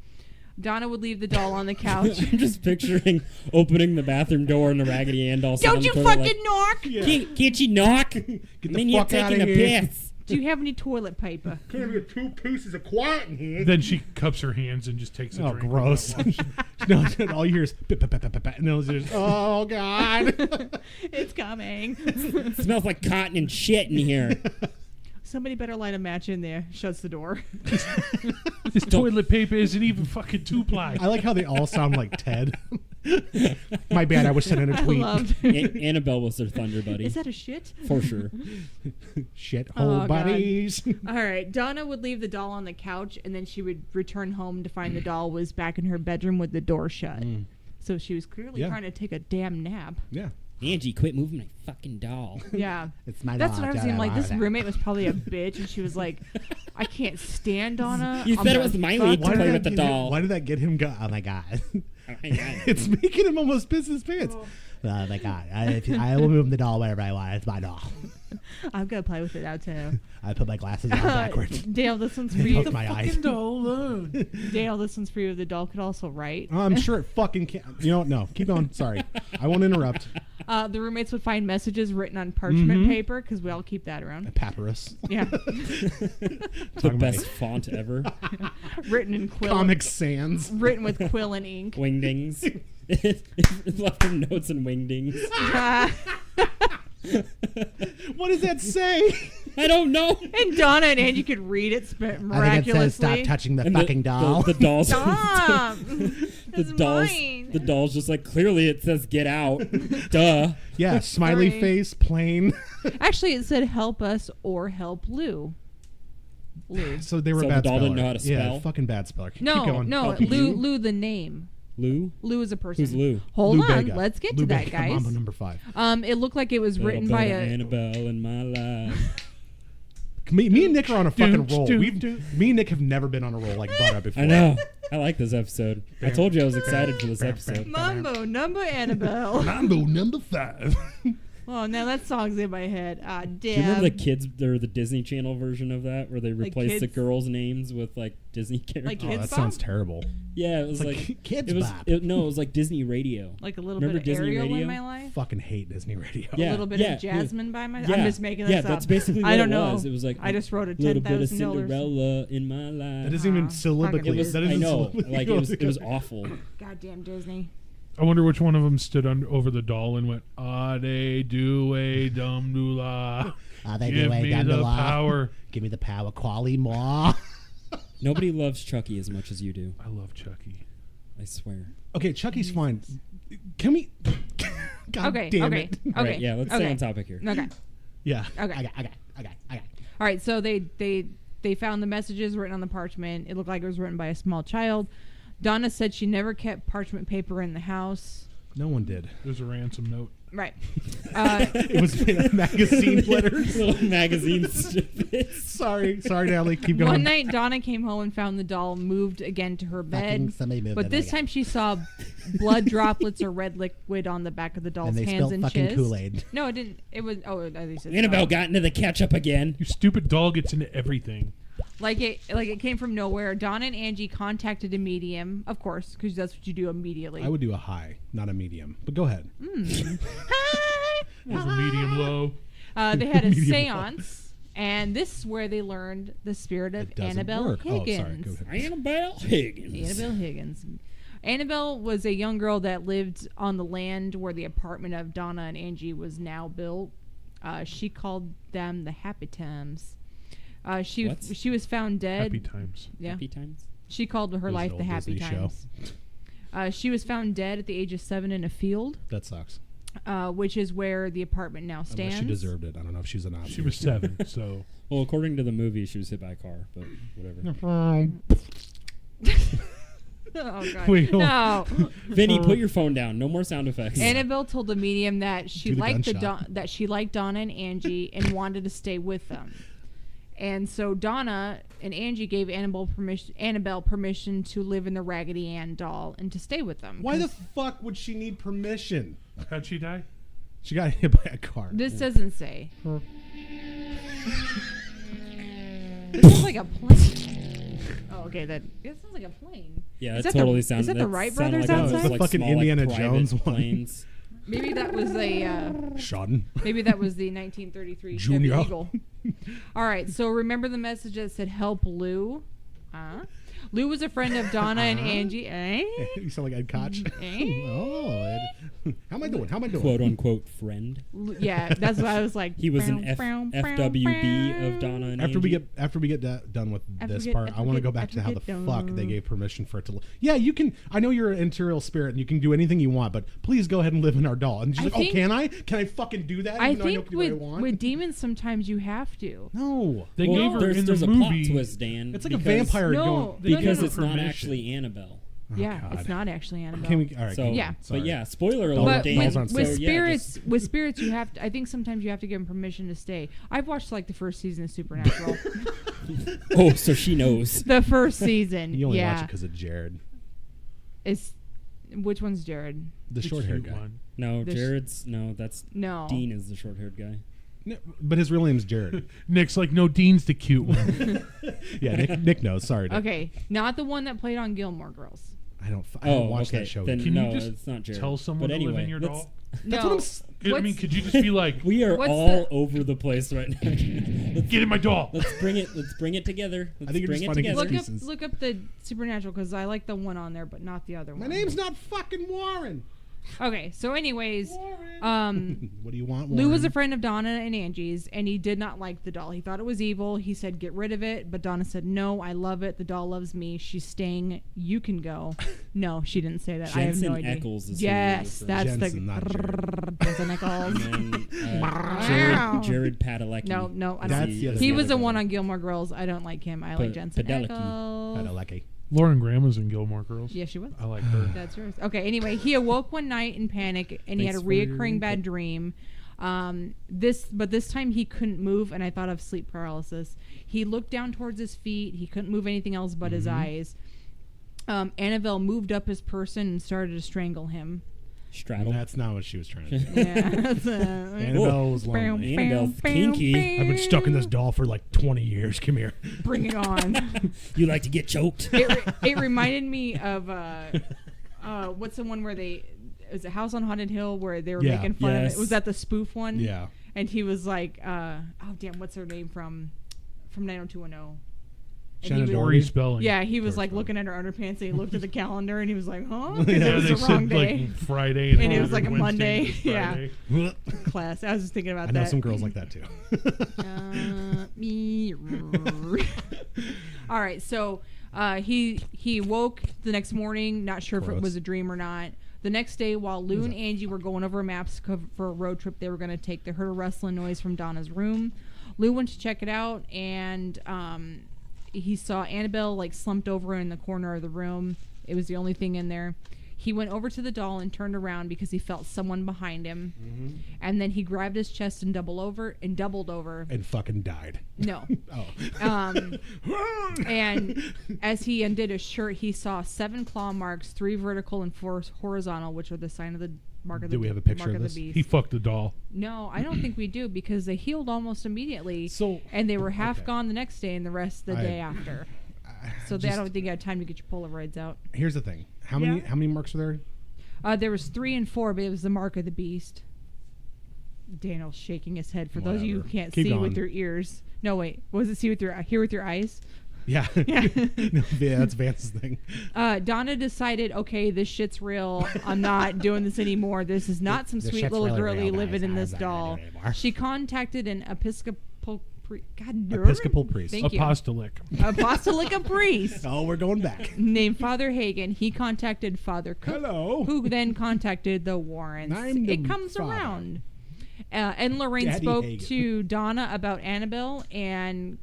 Donna would leave the doll on the couch. I'm just picturing opening the bathroom door and a Raggedy Ann doll. Don't you fucking knock! Can't you knock? Get I the mean, you're fuck outta taking a here. piss. Do you have any toilet paper? Can't get 2 pieces of quiet in here. Then she cups her hands and just takes a Oh, drink. gross. No, all you hear is "Pip, pip, pip, pip, pip," and then there's oh god. It's coming. Smells like cotton and shit in here. Somebody better light a match in there. Shuts the door. This toilet paper isn't even fucking 2-ply. I like how they all sound like Ted. My bad, I was sending a I tweet. loved Annabelle was their thunder buddy. Is that a shit? For sure. Shit Oh, hole God. buddies. All right. Donna would leave the doll on the couch, and then she would return home to find the doll was back in her bedroom with the door shut. So she was clearly Yeah. trying to take a damn nap. Yeah. Angie, quit moving my fucking doll. Yeah. It's my That's what I was thinking. Like, this room. roommate was probably a bitch, and she was like, I can't stand Donna. You I'm said it gonna was my fuck week to her." play with the doll. Why did that get him go? Oh my god. Oh my God. It's making him almost piss his pants. Oh my god. I will move the doll wherever I want. It's my doll. I'm going to play with it now, too. I put my glasses on backwards. Dale, this one's for you. Poke my eyes. Dale, this one's for you. The doll could also write. I'm sure it fucking can. You know what? No. Keep going. Sorry. I won't interrupt. The roommates would find messages written on parchment paper, because we all keep that around. Papyrus. Yeah. The Talking best about font ever. Written in quill. Comic Sans. Written with quill and ink. Wingdings. It left him notes and wingdings. What does that say? I don't know. And Donna and Angie could read it miraculously. I think it says stop touching the And fucking doll. The doll's Stop! the That's doll's mine. The doll's just like, clearly it says get out. Duh. Yeah, smiley Sorry. face, plain. Actually, it said help us or help Lou. Lou. So they were So a the bad doll speller. didn't know how to Yeah, spell? fucking bad speller. Keep No, going. no, Help you. Lou the name. Lou? Lou is a person. Who's Lou? Hold Lou on, Bega. let's get Lou to that, Bega, guys. Mambo number 5. It looked like it was written Little by bit of a. Annabelle in my life. Me and Nick are on a fucking roll. do, Me and Nick have never been on a roll like butter before. I know. I like this episode. I told you I was excited for this episode. Mambo number Annabelle. Mambo number 5. Oh, now that song's in my head. Ah, damn. Do you remember the kids, or the Disney Channel version of that, where they replaced the Kids? girls' names with like Disney characters? Like Oh, Kids that Bop? sounds terrible. Yeah, it was It's like, like Kids it was Bop. no, it was like Disney Radio. Like a little Remember bit of Disney Ariel Radio? in my life. Fucking hate Disney Radio. A Yeah, little bit yeah, of Jasmine by my. Yeah, I'm just making yeah, this up. that's basically what I don't it know. was. It was like I just wrote a little bit of $10,000. Cinderella in my life. That isn't even Uh-huh. syllabically. It was- that I isn't know, syllabically like it was awful. Goddamn Disney. I wonder which one of them stood over the doll and went, "Ade do a dum dula." Give me the power. Give me the power, Quali Ma. Nobody loves Chucky as much as you do. I love Chucky. I swear. Okay, Chucky's fine. Can we? God Okay, damn okay, it. okay. Right, yeah, let's stay okay. on topic here. Okay. Yeah. Okay. I got. All right. So they found the messages written on the parchment. It looked like it was written by a small child. Donna said she never kept parchment paper in the house. No one did. There's a ransom note. Right. It was in a magazine letters. Little magazine snippets. Sorry, Natalie. Keep going. One night, Donna came home and found the doll moved again to her bed. But this time she saw blood droplets or red liquid on the back of the doll's And they hands spilled and fucking chest. Kool-Aid. No, it didn't. It was. Oh, at least it's Annabelle got into the ketchup again. You stupid doll gets into everything. Like it came from nowhere. Donna and Angie contacted a medium, of course, because that's what you do immediately. I would do a high, not a medium. But go ahead. It was a medium low. They had a Medium seance, and this is where they learned the spirit of It doesn't Annabelle work. Higgins. Oh, sorry. Go ahead. Annabelle Higgins. Annabelle Higgins. Annabelle was a young girl that lived on the land where the apartment of Donna and Angie was now built. She called them the Happy Times. She What? she was found dead. Happy times. Yeah, Happy times. she called her was an life the old Happy Disney show. Times. She was found dead at the age of 7 in a field, That sucks. which is where the apartment now stands. Unless she deserved it. I don't know if she's an She was 7, so Well, according to the movie, she was hit by a car, but whatever. Oh God! Wait, hold No. Vinny, put your phone down. No more sound effects. Annabelle told the medium that she Do the liked gunshot. that she liked Donna and Angie and wanted to stay with them. And so Donna and Angie gave Annabelle permission to live in the Raggedy Ann doll and to stay with them. Why the 'Cause fuck would she need permission? how'd she die? She got hit by a car. this doesn't say. This sounds like a plane. Oh, okay. That sounds like a plane. Yeah, Is it that the- totally sounds. is that the that Wright sounded brothers like one of those, outside? The fucking small, like, Indiana private Jones one. planes. Maybe that was a. Sean. Maybe that was the 1933 Junior. Chevy Eagle. All right, so remember the message that said "Help Lou." Lou was a friend of Donna and Angie. You sound like Ed Koch. Eh? Oh, Ed. How am I doing? "Quote unquote" friend. Yeah, that's what I was like. He was an brown, brown, FWB brown. of Donna and After we Angie. get done with After this we get- part, after I we want to get- go back after to how we the get fuck they done. gave permission for it to. Yeah, you can. I know you're an interior spirit and you can do anything you want, but please go ahead and live in our doll. And she's I like, think- "Oh, can I? Can I fucking do that?" I Even though I know think do what I with want. demons sometimes you have to. No, They Well, gave her there's in the a movie. plot twist, Dan. it's like a because- vampire No, going. Because no, it's not permission. actually Annabelle. Yeah, God. it's not actually Annabelle. Can we? All right. So keep Yeah. going. but Sorry. yeah, spoiler Dolls- alert, But Dan. dolls with, aren't with safe. So, yeah, spirits, just- with spirits, you have to. I think sometimes you have to give them permission to stay. I've watched like the first season of Supernatural. Oh, so she knows. The first season, You only yeah. watch it because of Jared, It's which one's Jared? the short-haired cute guy. one. No, There's- Jared's no. That's No. Dean is the short-haired guy. No, but his real name's Jared. Nick's like, no, Dean's the cute one. Yeah, Nick knows. Sorry. Nick. Okay, not the one that played on Gilmore Girls. I don't watch okay. that show. Then Can you no, just it's not Jared. Tell someone but to anyway, live in your let's- doll. That's No, what I'm s- I mean, could you just be like, We are What's all the- over the place right now. get in my doll? Let's bring it together. Let's think you're bring just it finding together. look pieces. up the Supernatural because I like the one on there, but not the other My one. name's not fucking Warren. Okay, so anyways, What do you want, Lou was a Warren? friend of Donna and Angie's, and he did not like the doll. He thought it was evil. He said, get rid of it. But Donna said, no, I love it. The doll loves me. She's staying. You can go. No, she didn't say that. I have no Jensen idea. Ackles is Yes, who it is. that's Jensen, not the Jensen Ackles. And then, Wow. Jared Padalecki. No, I That's don't. the other He guy. was the one on Gilmore Girls. I don't like him. I like Jensen Padalecki. Ackles. Padalecki. Lauren Graham was in Gilmore Girls. Yeah, she was. I like her. That's yours. Okay, anyway, he awoke one night in panic and he had a Thanks for your reoccurring bad input. dream. This time he couldn't move, and I thought of sleep paralysis. He looked down towards his feet. He couldn't move anything else but his eyes. Annabelle moved up his person and started to strangle him. Straddle. That's not what she was trying to do. Yeah. Annabelle was lonely. Annabelle, kinky. I've been stuck in this doll for like 20 years. Come here. Bring it on. You like to get choked? It reminded me of what's the one where it was a House on Haunted Hill where they were Yeah. making fun of Yes. it. Was that the spoof one? Yeah. And he was like, oh damn, what's her name from 90210? And Shannon he was- Tori Spelling. Yeah, he was Dory like Spelling. looking at her underpants and he looked at the calendar and he was like, huh? 'Cause Yeah, it Yeah, was they the wrong said day. like Friday And it was like a Wednesday Monday. was Yeah. Friday. Class. I was just thinking about I that. know some girls like that too. Me. All right, so he woke the next morning, not sure if it Gross. was a dream or not. The next day, while Lou and Angie were going over maps for a road trip they were going to take, they heard a rustling noise from Donna's room. Lou went to check it out, and he saw Annabelle like slumped over in the corner of the room. It was the only thing in there. He went over to the doll and turned around because he felt someone behind him. And then he grabbed his chest and doubled over. And fucking died. No. Oh. And as he undid his shirt, he saw 7 claw marks, 3 vertical and 4 horizontal, which are the sign of the mark of the Do we have a picture mark of the this? beast. He fucked the doll. No, I don't think we do because they healed almost immediately. So- and they were half okay. gone the next day and the rest the day after. So I don't think you had time to get your Polaroids out. Here's the thing. How many marks are there? There was 3 and 4, but it was the mark of the beast. Daniel's shaking his head. For those of you who Whatever. can't Keep see with going. your ears. No, wait. Was it hear with your eyes? Yeah. Yeah. No, yeah, that's Vance's thing. Donna decided, okay, this shit's real. I'm not doing this anymore. This is not some This sweet shit's little really girly real, living guys. in this I'm not gonna doll. do it anymore. She contacted an Episcopal priest. Episcopal priest. Thank you. Apostolic. Apostolic priest Oh, we're going back. named Father Hagen. He contacted Father Cook, Hello. who then contacted the Warrens. I'm It the comes father. around. And Lorraine Daddy spoke Hagen. to Donna about Annabelle, and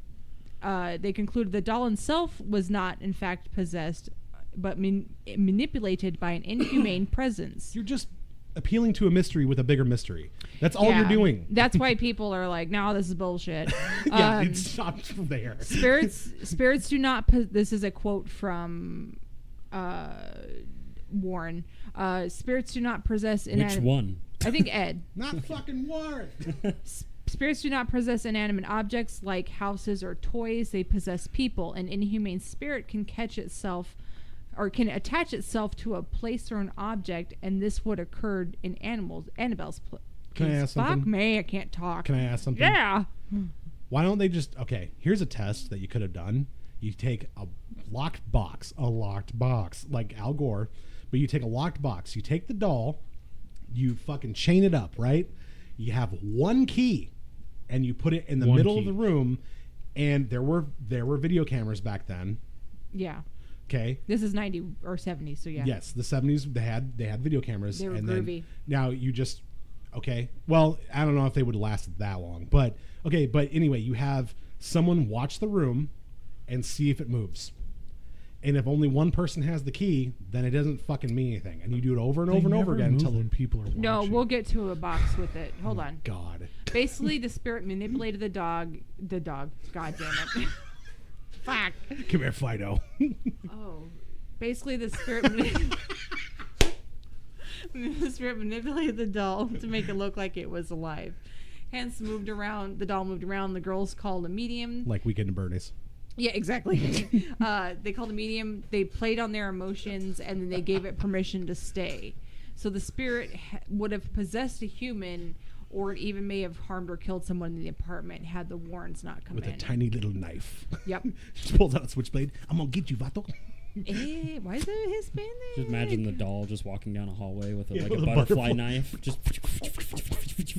they concluded the doll itself was not, in fact, possessed, but manipulated by an inhumane presence. You're just appealing to a mystery with a bigger mystery. That's all Yeah. you're doing. That's why people are like, no, this is bullshit. Yeah, it stops there. Spirits do not. This is a quote from Warren. Spirits do not possess Which one? I think Ed. Not fucking Warren. Spirits do not possess inanimate objects like houses or toys. They possess people. An inhumane spirit can catch itself or can attach itself to a place or an object, and this would occur in Annabelle's place. Can I ask Fuck something? me, I can't talk. Can I ask something? Yeah. Why don't they just here's a test that you could have done. You take a locked box, like Al Gore, but you take a locked box. You take the doll, you fucking chain it up, right? You have one key, and you put it in the One middle key. of the room, and there were video cameras back then. Yeah. Okay. This is 90 or 70, so yeah. Yes, the 70s they had video cameras. They were and groovy. Then now you just well, I don't know if they would have lasted that long, but anyway, you have someone watch the room and see if it moves. And if only one person has the key, then it doesn't fucking mean anything. And you do it over and over and over again until when people are watching. No, we'll get to a box with it. Hold on. God. Basically, the spirit manipulated the dog. God damn it. Fuck. Come here, Fido. Oh. Basically, the spirit the spirit manipulated the doll to make it look like it was alive. Hence, the doll moved around. The girls called a medium. Like Weekend at Bernie's. Yeah, exactly. They called a medium. They played on their emotions, and then they gave it permission to stay. So the spirit would have possessed a human, or it even may have harmed or killed someone in the apartment had the Warrens not come With in. a tiny little knife. Yep. She pulls out a switchblade. I'm going to get you, Vato. Why is it Hispanic? Just imagine the doll just walking down a hallway with Yeah, like with a a butterfly butterfly. knife. Just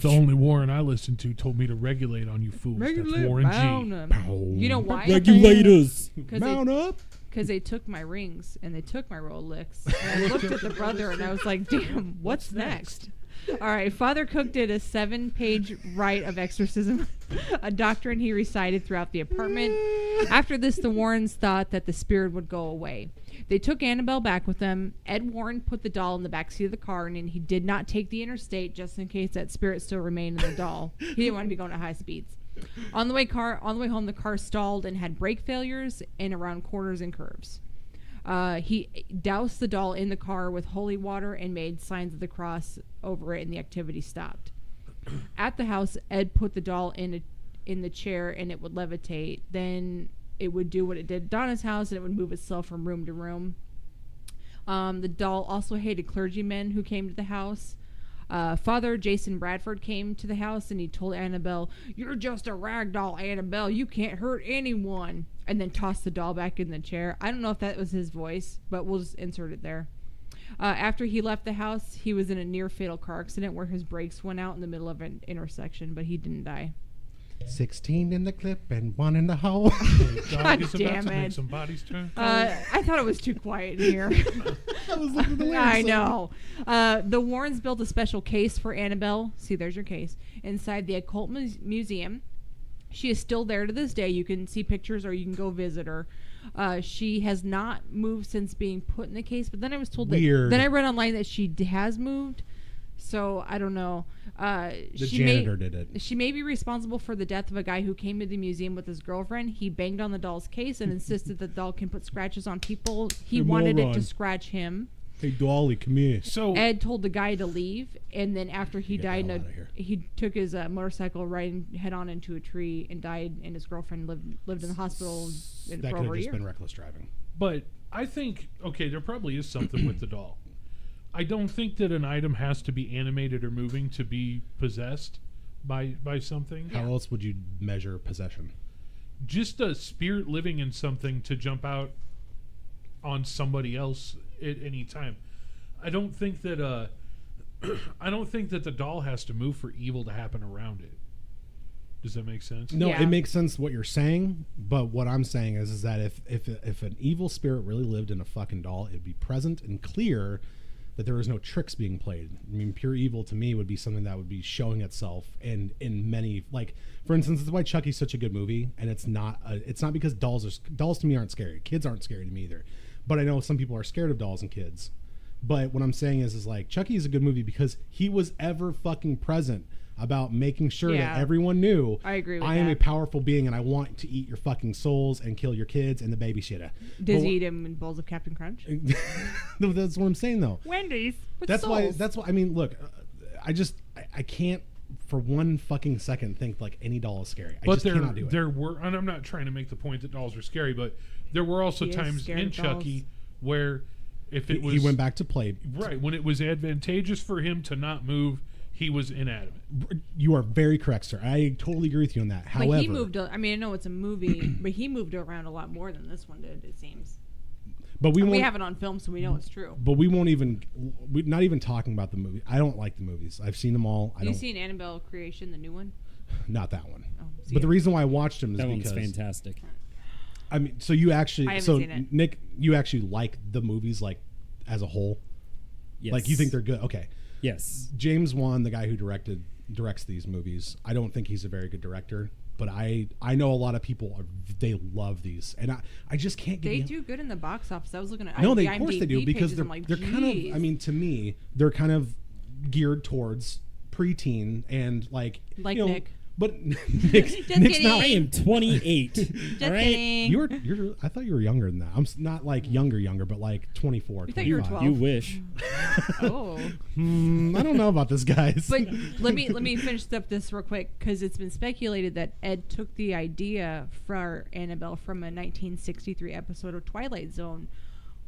The only Warren I listened to told me to regulate on you fools. That's Warren G. You know why? regulators. Mount up. Because they took my rings and they took my Rolex. And I looked at the brother and I was like, damn, what's next? All right, Father Cook did a 7-page rite of exorcism, a doctrine he recited throughout the apartment. After this, the Warrens thought that the spirit would go away. They took Annabelle back with them. Ed Warren put the doll in the backseat of the car, and he did not take the interstate just in case that spirit still remained in the doll. He didn't want to be going at high speeds. On the way home, the car stalled and had brake failures and around corners and curves. He doused the doll in the car with holy water and made signs of the cross over it, and the activity stopped. At the house, Ed put the doll in the chair, and it would levitate. Then it would do what it did at Donna's house, and it would move itself from room to room. The doll also hated clergymen who came to the house. Father Jason Bradford came to the house, and he told Annabelle, "You're just a rag doll, Annabelle. You can't hurt anyone." And then tossed the doll back in the chair. I don't know if that was his voice, but we'll just insert it there. After he left the house, he was in a near-fatal car accident where his brakes went out in the middle of an intersection, but he didn't die. 16 in the clip and 1 in the hole. Dog is damn about to it. make some bodies turn. I thought it was too quiet in here. I was looking at the lyrics. I know. The Warrens built a special case for Annabelle. See, there's your case. Inside the Occult Museum. She is still there to this day. You can see pictures or you can go visit her. She has not moved since being put in the case, but then I was told Weird. that. Then I read online that she has moved. So I don't know. The janitor did it. She may be responsible for the death of a guy who came to the museum with his girlfriend. He banged on the doll's case and insisted the doll can put scratches on people. He Hey, wanted it to moron. scratch him. Hey, Dolly, come here. So Ed told the guy to leave, and then after he Get the died, hell outta here. he took his motorcycle riding head on into a tree and died. And his girlfriend lived in the hospital That for could over have a just year. been reckless driving. But I think, okay, there probably is something with the doll. I don't think that an item has to be animated or moving to be possessed by something. How else would you measure possession? Just a spirit living in something to jump out on somebody else at any time. I don't think that the doll has to move for evil to happen around it. Does that make sense? No, Yeah. it makes sense what you're saying, but what I'm saying is that if an evil spirit really lived in a fucking doll, it'd be present and clear that there was no tricks being played. I mean, pure evil to me would be something that would be showing itself in many, like, for instance, that's why Chucky's such a good movie, and it's not because dolls to me aren't scary. Kids aren't scary to me either, but I know some people are scared of dolls and kids. But what I'm saying is like Chucky is a good movie because he was ever fucking present about making sure Yeah. that everyone knew I agree with I am that. a powerful being and I want to eat your fucking souls and kill your kids and the babysitter. Does But he eat him in bowls of Captain Crunch? No, that's what I'm saying though. Wendy's. With That's souls. why I mean, look, I can't for one fucking second think like any doll is scary. I But just cannot do it. there were, and I'm not trying to make the point that dolls are scary, but there were also He is times scared in of dolls. Chucky where if it was He went back to play. right when it was advantageous for him to not move, he was inanimate. You are very correct, sir. I totally agree with you on that. But However, he moved. I mean, I know it's a movie, but he moved around a lot more than this one did. It seems. but we We won't. have it on film, so we know it's true. But we won't even. We're not even talking about the movie. I don't like the movies. I've seen them all. I Have you don't. seen Annabelle Creation, the new one? Not that one. Oh, see But the it. reason why I watched them is That one's because fantastic. I mean, so you I actually, haven't so seen it. Nick, you actually like the movies like as a whole. Yes. Like you think they're good. Okay. Yes. James Wan, the guy who directs these movies, I don't think he's a very good director. But I know a lot of people they love these, and I just can't get. They behind- do good in the box office. I was looking at No, the of course they do IMDb because pages, they're I'm like, they're kind of. "Geez." I mean, to me, they're kind of geared towards preteen and like Like you know, Nick. But Just Nick's kidding. not. I am 28. Just all right? kidding. You're. I thought you were younger than that. I'm not like younger, but like 24. We thought you were 25. 12. You wish. Oh. I don't know about this, guys. But let me finish up this real quick because it's been speculated that Ed took the idea for Annabelle from a 1963 episode of Twilight Zone,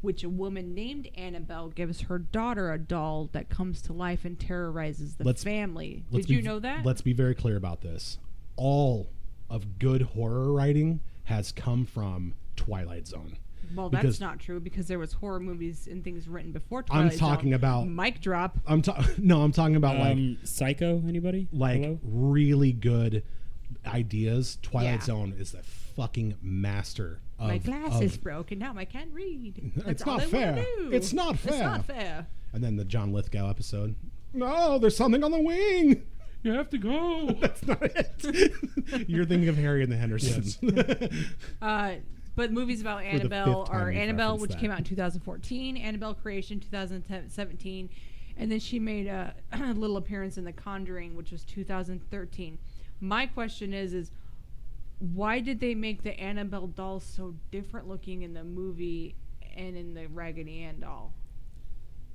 which a woman named Annabelle gives her daughter a doll that comes to life and terrorizes the family. Did you know that? Let's be very clear about this. All of good horror writing has come from Twilight Zone. Well, because that's not true because there was horror movies and things written before Twilight I'm talking Zone. about Mic drop. I'm talking about like Psycho. Anybody? Hello? really good ideas. Twilight Yeah. Zone is the fucking master of My glasses broke and now I can't read. That's It's all not I wanna fair. do. It's not fair. It's not fair. And then the John Lithgow episode. No, there's something on the wing. You have to go. That's not it. You're thinking of Harry and the Hendersons. But movies about the Annabelle fifth time are you've Annabelle, referenced which that. came out in 2014, Annabelle Creation 2017, and then she made a little appearance in The Conjuring, which was 2013. My question is why did they make the Annabelle dolls so different looking in the movie and in the Raggedy Ann doll?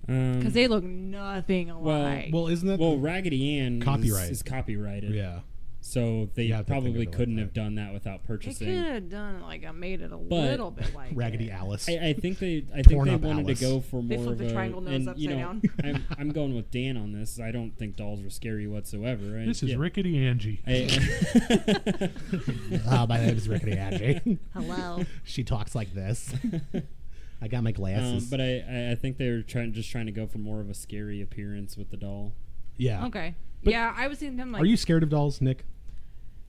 Because they look nothing alike. Well, isn't that Well, Raggedy Ann Copyright. is copyrighted. yeah. So they You have to think probably of it like couldn't that. have done that without they purchasing. could have done made it a little bit like Raggedy it. Alice. I think they Torn up wanted Alice. to go for They more flipped of the a triangle nose and, upside down. I'm going with Dan on this. I don't think dolls are scary whatsoever. This is Rickety Angie. My name is Rickety Angie. Hello. She talks like this. I got my glasses. but I think they were trying to go for more of a scary appearance with the doll. yeah. Okay. But Yeah, I was thinking them like Are you scared of dolls, Nick?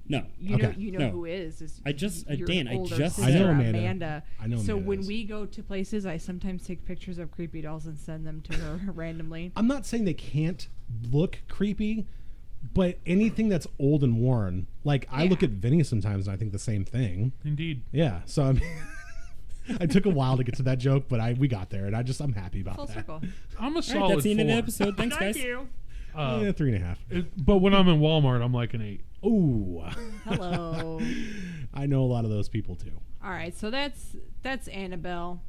No, you know Okay. No. who is I just- your Dan, I older just sister, said- I know Amanda. I know So Amanda when is. we go to places, I sometimes take pictures of creepy dolls and send them to her randomly. I'm not saying they can't look creepy, but anything that's old and worn, like I look Yeah. at Vinny sometimes and I think the same thing. Indeed. Yeah. So I mean, I took a while to get to that joke, but we got there, and I'm happy about Full that. circle. I'm a All right, solid that's the end of the 4. episode. Thanks, guys. you. Uh, 3.5. but when I'm in Walmart, I'm like an 8. Ooh. Hello. I know a lot of those people too. All right, so that's Annabelle.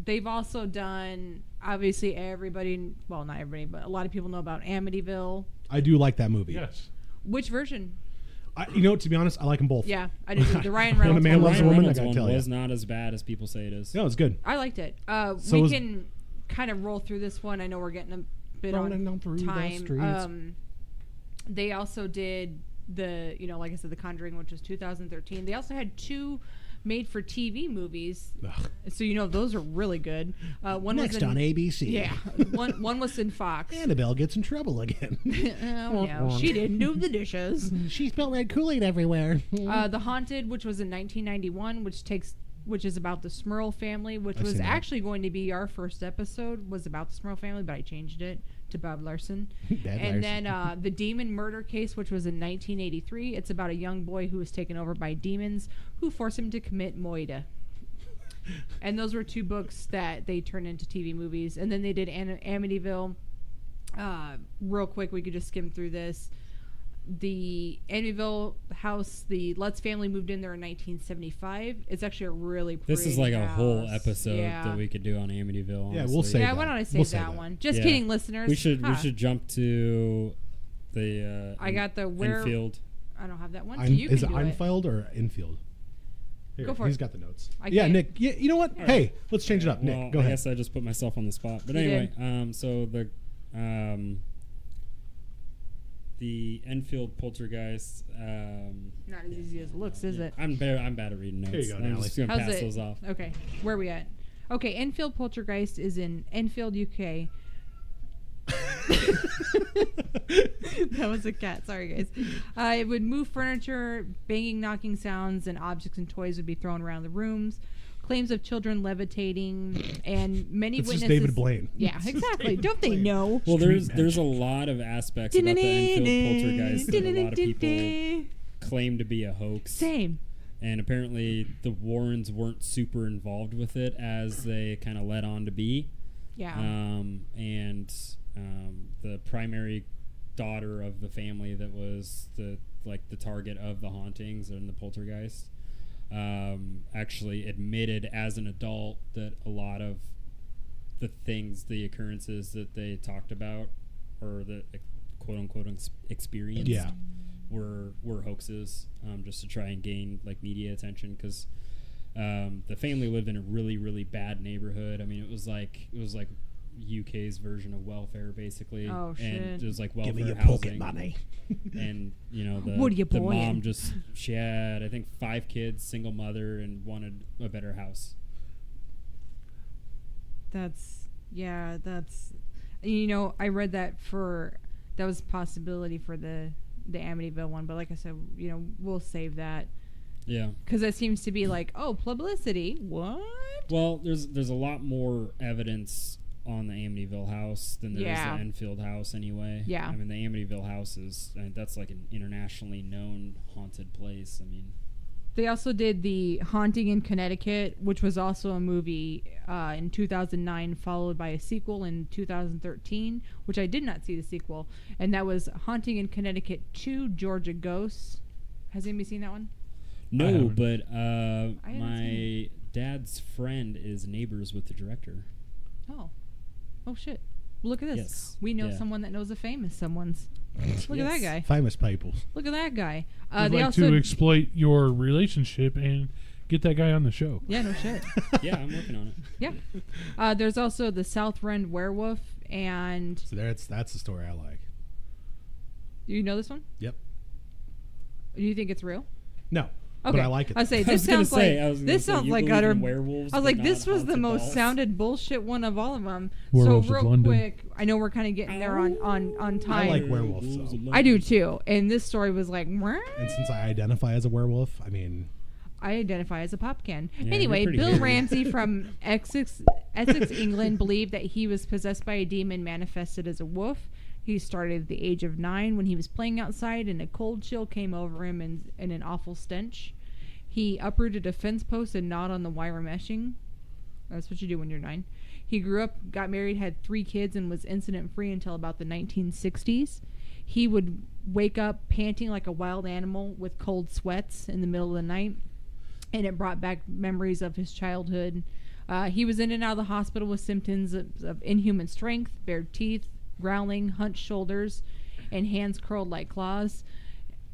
They've also done obviously everybody. Well, not everybody, but a lot of people know about Amityville. I do like that movie. Yes. Which version? To be honest, I like them both. Yeah, I do. The Ryan When a Reynolds. man one. loves a Ryan woman, I Reynolds gotta one tell ya. was not as bad as people say it is. Yeah, it was good. I liked it. So We was- can kind of roll through this one. I know we're getting a bit Rolling on down through the time. streets. They also did like I said, The Conjuring, which was 2013. They also had 2 made-for-TV movies, Ugh. so those are really good. One Next was in, on ABC. Yeah, one was in Fox. Annabelle gets in trouble again. Oh no, she didn't do the dishes. She spilled red Kool-Aid everywhere. The Haunted, which was in 1991, which is about the Smurl family, which I've was seen that. actually going to be our first episode, was about the Smurl family, but I changed it to Bob Larson. And then the Demon Murder Case, which was in 1983. It's about a young boy who was taken over by demons who force him to commit moida. And those were 2 books that they turned into TV movies. And then they did Amityville. Real quick, we could just skim through this. The Amityville house, the Lutz family moved in there in 1975. It's actually a really pretty This is like a whole house. episode Yeah. that we could do on Amityville. Yeah, honestly. we'll save Yeah, that. why don't I save We'll save that that. one? Just Yeah. kidding, listeners. We should Huh. jump to the I got the where. infield. I don't have that one. So you Is can it do it. Einfeld or Infield? Here, Go for he's it. got the notes. I Yeah, can't- Nick. Yeah, you know what? All Hey, right. let's change it up. Well, Nick, go I ahead. guess I just put myself on the spot. But You anyway, so the Enfield poltergeist. Not as easy as it looks, is it? I'm bad at reading notes. Here you go, I'm Natalie. just gonna How's pass it? those off. Okay, where are we at? Okay, Enfield Poltergeist is in Enfield, UK. That was a cat. Sorry, guys. It would move furniture, banging, knocking sounds, and objects and toys would be thrown around the rooms. Claims of children levitating, and many It's just witnesses. David Blaine. Yeah, It's just exactly. David Don't they Blaine. know? Well, Street there's a magic. lot of aspects about the Enfield poltergeist that a lot of people claim to be a hoax. Same. And apparently the Warrens weren't super involved with it as they kind of led on to be. Yeah. And the primary daughter of the family that was the target of the hauntings and the poltergeist actually admitted as an adult that a lot of the occurrences that they talked about or the quote unquote experienced Yeah. were hoaxes, just to try and gain media attention, because the family lived in a really, really bad neighborhood. I mean, it was like UK's version of welfare, basically. Oh, and shit. it was like welfare Give me your housing. pocket money. And What are you the buying? mom she had, I think, 5 kids, single mother, and wanted a better house. That's I read that was a possibility for the Amityville one, but like I said, we'll save that. Yeah. Because that seems to be like, oh, publicity. What? Well, there's a lot more evidence on the Amityville house than there is Yeah. the Enfield house anyway. Yeah. I mean, the Amityville house that's like an internationally known haunted place. I mean, They also did The Haunting in Connecticut, which was also a movie in 2009, followed by a sequel in 2013, which I did not see the sequel. And that was Haunting in Connecticut 2, Georgia Ghosts. Has anybody seen that one? no, haven't. but haven't my dad's friend is neighbors with the director. Oh, shit. Look at this. Yes. We know Yeah. someone that knows a famous someone's. Look at that Yes. guy. Famous people. Look at that guy. I'd They like also to exploit your relationship and get that guy on the show. yeah, no shit. Yeah, I'm working on it. Yeah. There's also the South Rend Werewolf, and So that's the story I like. do you know this one? Yep. Do you think it's real? No, Okay. but I like it. I say I this was gonna sounds say, like this sounds you like believe utter. in werewolves, I was but like, this not was the haunted most dolls? sounded bullshit one of all of them. Werewolves so of real London. quick, I know we're kind of getting there on I time. like werewolves, though. I do too, and this story was like, "Mwah." And since I identify as a werewolf, I mean, I identify as a pop can. Yeah, Anyway, you're pretty Bill hairy. Ramsey from Essex, England, believed that he was possessed by a demon manifested as a wolf. He started at the age of 9 when he was playing outside, and a cold chill came over him and an awful stench. He uprooted a fence post and gnawed on the wire meshing. That's what you do when you're 9. He grew up, got married, had 3 kids, and was incident-free until about the 1960s. He would wake up panting like a wild animal with cold sweats in the middle of the night, and it brought back memories of his childhood. He was in and out of the hospital with symptoms of inhuman strength, bared teeth, growling, hunched shoulders, and hands curled like claws.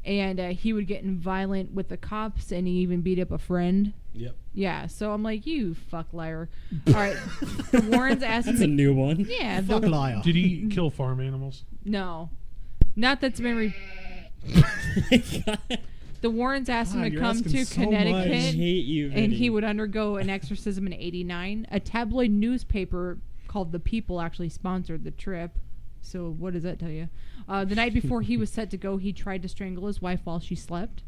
And he would get violent with the cops, and he even beat up a friend. yep. Yeah, so I'm like, you fuck liar. All right, the Warrens asked That's a me. new one. Yeah, Fuck liar. Did he kill farm animals? no, not that's memory. The Warrens asked him God, to you're come asking to so much. I Connecticut, hate you. and he Vinny. would undergo an exorcism in '89. A tabloid newspaper called The People actually sponsored the trip. So what does that tell you? The night before he was set to go, he tried to strangle his wife while she slept.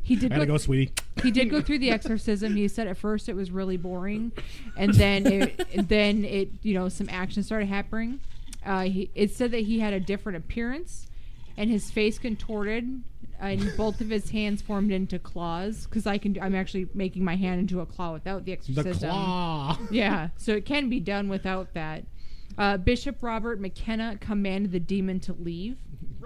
He did Gotta go, sweetie. He did go through the exorcism. He said at first it was really boring, and then it some action started happening. It said that he had a different appearance, and his face contorted, and both of his hands formed into claws. Because I'm actually making my hand into a claw without the The exorcism. claw. Yeah, so it can be done without that. Bishop Robert McKenna commanded the demon to leave.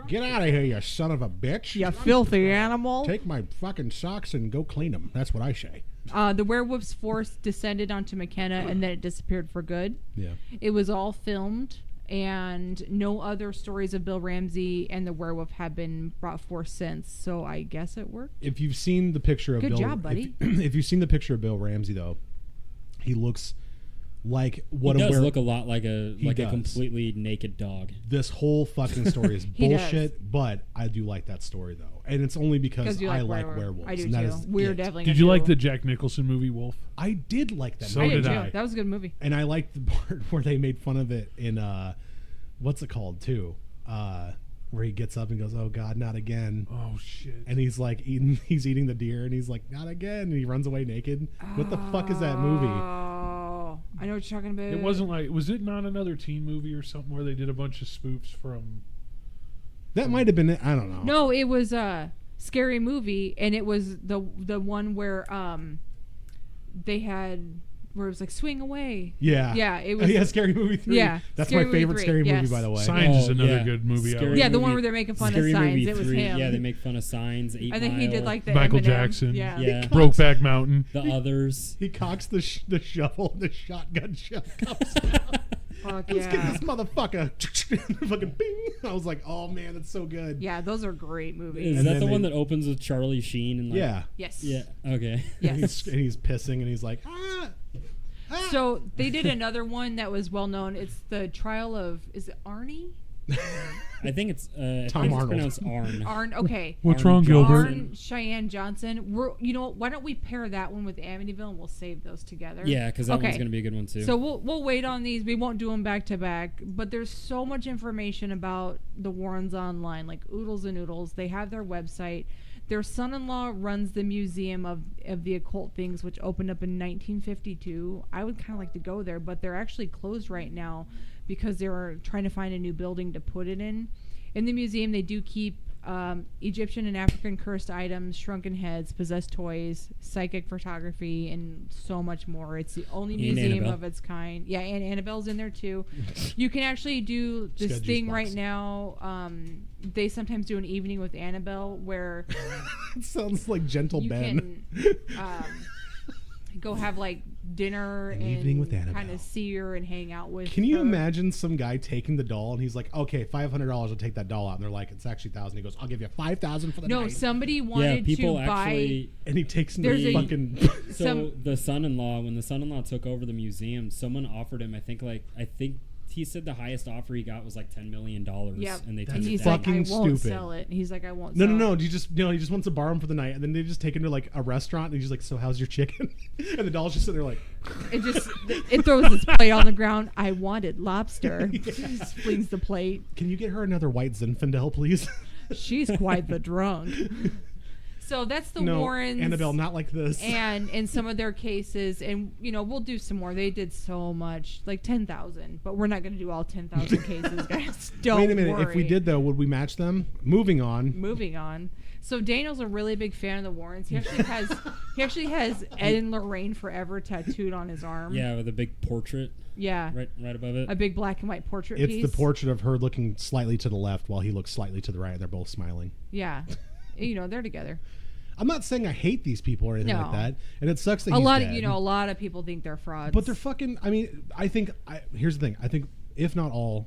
Get out of here, you son of a bitch. You filthy animal. Take my fucking socks and go clean them. That's what I say. The werewolf's force descended onto McKenna, and then it disappeared for good. Yeah. It was all filmed, and no other stories of Bill Ramsey and the werewolf have been brought forth since. So I guess it worked. If you've seen the picture of Good Bill, job, buddy. If you've seen the picture of Bill Ramsey, though, he looks like what He a does were- look a lot like a does. completely naked dog. This whole fucking story is He does. bullshit, but I do like that story though, and it's only because you I like werewolf. werewolves. I do and that too. is We're it. definitely. Did gonna you like do- the Jack Nicholson movie Wolf? I did like that. So I movie. did did too. I. That was a good movie. And I liked the part where they made fun of it in what's it called too, where he gets up and goes, "Oh God, not again." Oh shit! And he's like he's eating the deer, and he's like, "Not again!" And he runs away naked. What the fuck is that movie? Oh, I know what you're talking about. It wasn't like, was it not another teen movie or something where they did a bunch of spoofs from? That might have been it. I don't know. No, it was a scary movie, and it was the one where they had where it was like swing away. Yeah. Yeah, it was. Yeah, Scary Movie 3. Yeah, That's Scary my Movie favorite 3, scary yes. movie, by the way. Signs is Oh, another yeah. good movie. Scary Yeah, the one Movie- where they're making fun of Scary signs. Movie It was 3, him. Yeah, they make fun of signs. 8 I think he did Mile, like the Michael Eminem. Jackson. Yeah. Yeah. Brokeback Mountain. the others. He cocks the shovel, and the shotgun shell comes out. Fuck Let's get yeah. this motherfucker. Fucking bing. I was like, oh man, that's so good. Yeah, those are great Is movies. And that then the they- one that opens with Charlie Sheen and like? Yeah. Yes. Yeah. Okay. And Yes. he's pissing, and he's like, ah. So they did another one that was well known. It's the trial of, is it Arnie? I think it's I Tom think it's Arnold. pronounced Arn. Arn, okay. What's Arn wrong, Johnson. Gilbert? Arn Cheyenne Johnson. You know, why don't we pair that one with Amityville and we'll save those together? Yeah, because that Okay. one's gonna be a good one too. So we'll wait on these. We won't do them back to back. But there's so much information about the Warrens online, like Oodles and Noodles. They have their website. Their son-in-law runs the Museum of the Occult Things, which opened up in 1952. I would kind of like to go there, but they're actually closed right now because they're trying to find a new building to put it in. In the museum, they do keep Egyptian and African cursed items, shrunken heads, possessed toys, psychic photography, and so much more. It's the only And museum Annabelle. of its kind. Yeah, and Annabelle's in there too. You can actually do She's this got a thing juice box. right now. They sometimes do an evening with Annabelle where It sounds like Gentle you Ben. can go have like dinner An and evening with Annabelle. kind of see her and hang out with Can you her. imagine some guy taking the doll and he's like, okay, $500, I'll take that doll out. And they're like, it's actually $1,000. He goes, I'll give you $5,000 for the No, night. somebody yeah, wanted people to buy. actually. And he takes him There's to a- fucking. So some- the son-in-law, when the son-in-law took over the museum, someone offered him. I think he said the highest offer he got was like $10 million. Yep. And they That's And turned it he's down. like, I fucking won't stupid. sell it. He's like, I won't No, sell no, no. it. He just wants to borrow him for the night, and then they just take him to like a restaurant, and he's just like, "So how's your chicken?" And the doll's just sitting there like, It throws his plate on the ground. I wanted lobster. Just flings the plate. "Can you get her another white Zinfandel, please?" She's quite the drunk. So that's the No, Warrens. Annabelle, not like this. And in some of their cases, and we'll do some more. They did so much, like 10,000, but we're not going to do all 10,000 cases, guys. Don't Wait a minute. worry. If we did though, would we match them? Moving on. Moving on. So Daniel's a really big fan of the Warrens. He actually has Ed and Lorraine Forever tattooed on his arm. Yeah, with a big portrait Yeah. right above it. A big black and white portrait It's piece. the portrait of her looking slightly to the left while he looks slightly to the right, and they're both smiling. Yeah. They're together. I'm not saying I hate these people or anything No. like that, and it sucks that A he's lot dead. of a lot of people think they're frauds. But they're fucking. I mean, here's the thing. I think if not all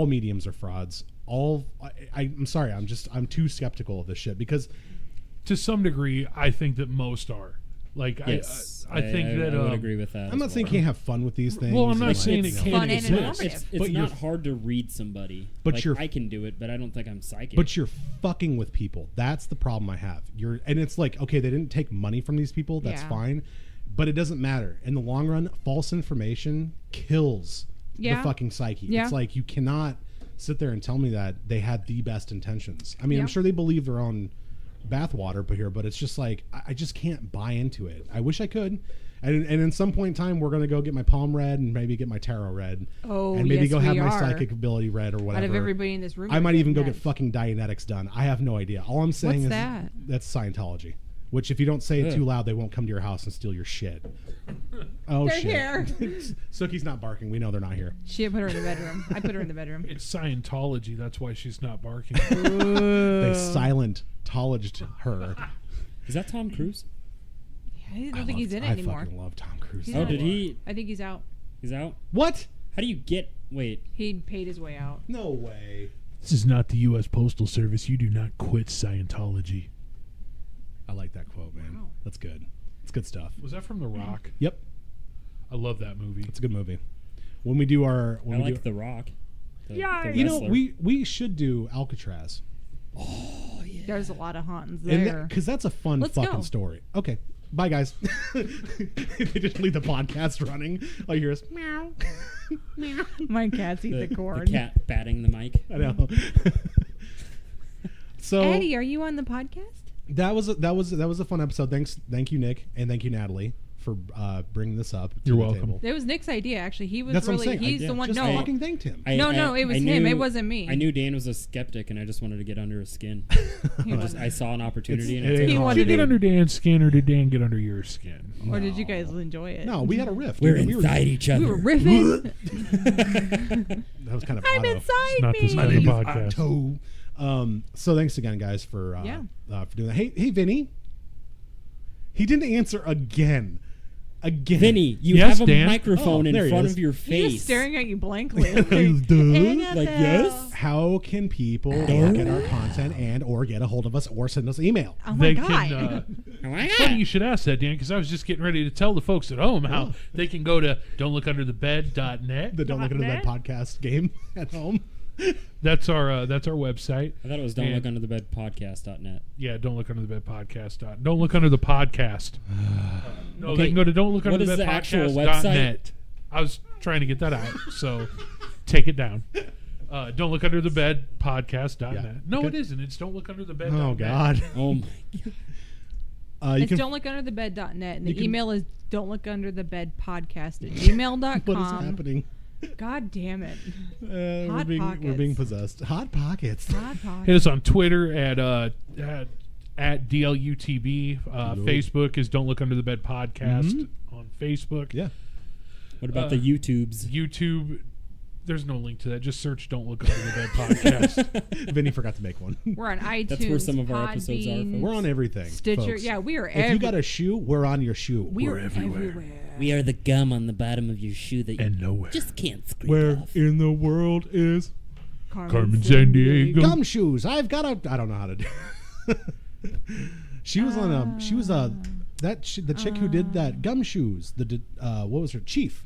mediums are frauds. I'm sorry. I'm too skeptical of this shit because To some degree, I think that most are. Like, Yes, I think that. I would agree with that. I'm not saying you can't have fun with these things. Well, I'm and, not like, saying it you know, can't fun and exist. informative. It's But you're- not hard to read somebody. But Like, you're- I can do it, but I don't think I'm psychic. But you're fucking with people. That's the problem I have. And it's like, okay, they didn't take money from these people. That's Yeah. fine. But it doesn't matter. In the long run, false information kills the fucking psyche. Yeah. It's like you cannot sit there and tell me that they had the best intentions. I mean, I'm Yep. sure they believe their own bathwater but it's just like I just can't buy into it. I wish I could. And in some point in time, we're gonna go get my palm read and maybe get my tarot read. Oh, and maybe yes, go have we my are. psychic ability read or whatever. Out of everybody in this room, I might even go that. get fucking Dianetics done. I have no idea. All I'm saying What's is that? that's Scientology. Which, if you don't say it Ugh. too loud, they won't come to your house and steal your shit. Oh They're shit! here. Sookie's not barking. We know they're not here. She put her in the bedroom. I put her in the bedroom. It's Scientology. That's why she's not barking. They silent-tologed her. Is that Tom Cruise? I don't think he's in it anymore. I fucking love Tom Cruise. He's Oh, not. did he? I think he's out. He's out. What? How do you get? Wait. He paid his way out. No way. This is not the U.S. Postal Service. You do not quit Scientology. I like that quote, man. Wow. That's good. It's good stuff. Was that from The Rock? Yep, I love that movie. it's a good movie. When we do our, I like The Rock. Yeah, the you know, wrestler. we should do Alcatraz. There's a lot of hauntings And there. because that's a fun Let's fucking go. story. Okay, bye guys. They just leave the podcast running. All you hear is meow, meow. My cats eat the the corn. cat batting the mic. I know. So Eddie, are you on the podcast? that was a fun episode. Thank you, Nick, and thank you, Natalie, for bringing this up. to You're the welcome. table. It was Nick's idea, actually. He was That's what I'm really. saying. He's the one. Just No, fucking thanked him. No, it was him. It wasn't me. I knew Dan was a skeptic, and I just wanted to get under his skin. I saw an opportunity, It's- and I it took ain't He it. hard wanted Did you to get do. under Dan's skin, or did Dan get under your skin? or did you guys enjoy it? No, we had a riff. We're dude. inside each other. We were riffing. That was kind of I'm auto. inside not this me. kind of podcast. Auto. So thanks again, guys, for Yeah. for doing that. Hey, Vinny. He didn't answer again. Vinny, you Yes, have a Dan? microphone Oh, there in he front is. of your He's face. just staring at you blankly. Duh. Like, yes? How can people look at our content and or get a hold of us or send us email? Oh my They god. can. Oh my Funny God. you should ask that, Dan, because I was just getting ready to tell the folks at home how they can go to don'tlookunderthebed.net. The Don't Look Under the Bed podcast game at home. That's our website. I thought it was And- don'tlookunderthebedpodcast.net. Yeah, don't look under the bed podcast. Don't look under the podcast. No, Okay, they can go to don't look under what the is bed the actual podcast.net. I was trying to get that out, so take it down. Don't look under the bed podcast.net. Yeah. No, Okay. it isn't. It's don't look under the bed. Oh God. Oh my You It's can. don'tlookunderthebed.net, and you the can- email is don'tlookunderthebedpodcast@gmail.com. What is happening? God damn it. We're Hot being pockets. possessed. Hot pockets. Hot pocket. Hit us on Twitter at DLUTB. Facebook is Don't Look Under the Bed Podcast on Facebook. Yeah. What about the YouTubes? YouTube, there's no link to that. Just search Don't Look Under the Bed Podcast. Vinny forgot to make one. We're on iTunes. That's where some of our episodes are, Podbean, folks. We're on everything. Stitcher. folks. Yeah, we are If you got everywhere. a shoe, we're on your shoe. We're everywhere. everywhere. We are the gum on the bottom of your shoe that you And nowhere. just can't scrape Where off. in the world is Carmen Sandiego. gumshoes? I've got a. I don't know how to do. She was on the chick who did that gumshoes. What was her Chief?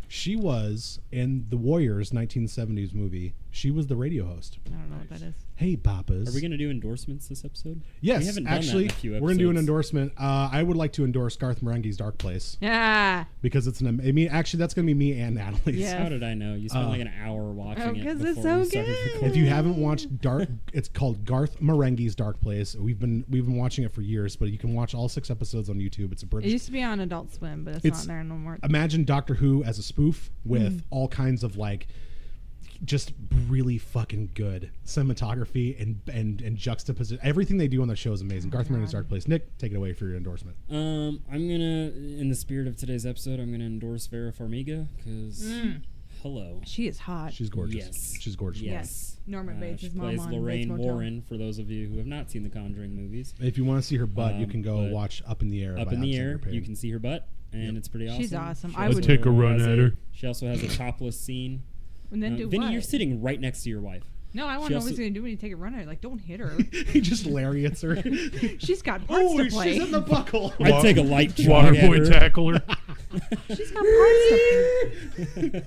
She was in the Warriors 1970s movie. She was the radio host. I don't know what that is. Hey, Papas. Are we going to do endorsements this episode? Yes, we haven't done actually, that in a few we're gonna do an episodes. endorsement. I would like to endorse Garth Marenghi's Dark Place Yeah. because it's actually that's gonna be me and Natalie's. Yeah. How did I know? You spent like an hour watching it 'cause before it's so we started good. recording. If you haven't watched Dark, it's called Garth Marenghi's Dark Place. We've been watching it for years, but you can watch all 6 episodes on YouTube. It's a It British. used to be on Adult Swim, but it's It's- not there no more. Imagine Doctor Who as a spoof with all kinds of like just really fucking good cinematography and juxtaposition. Everything they do on the show is amazing. Garth Marenghi's Dark Place. Nick, take it away for your endorsement. I'm gonna, in the spirit of today's episode, I'm gonna endorse Vera Farmiga because hello. She is hot. She's gorgeous. Yes. She's gorgeous. Yes. Norman Bates' She mom plays on Lorraine Bates Motel. Warren. For those of you who have not seen the Conjuring movies, If you want to see her butt, you can go but watch Up in the Air. up by in the Alexander air, Payne. you can see her butt, and it's pretty awesome. She's awesome. She I also would take a run has at her. She also has a topless scene. And then do Vinny, what? you're sitting right next to your wife. No, I want She to know what he's also- going to do when you take a run at her. Like, don't hit her. He just lariats her. She's got parts Oh, to play. she's in the buckle. I'd take a light jog at Waterboy her. tackle her. She's got parts to play.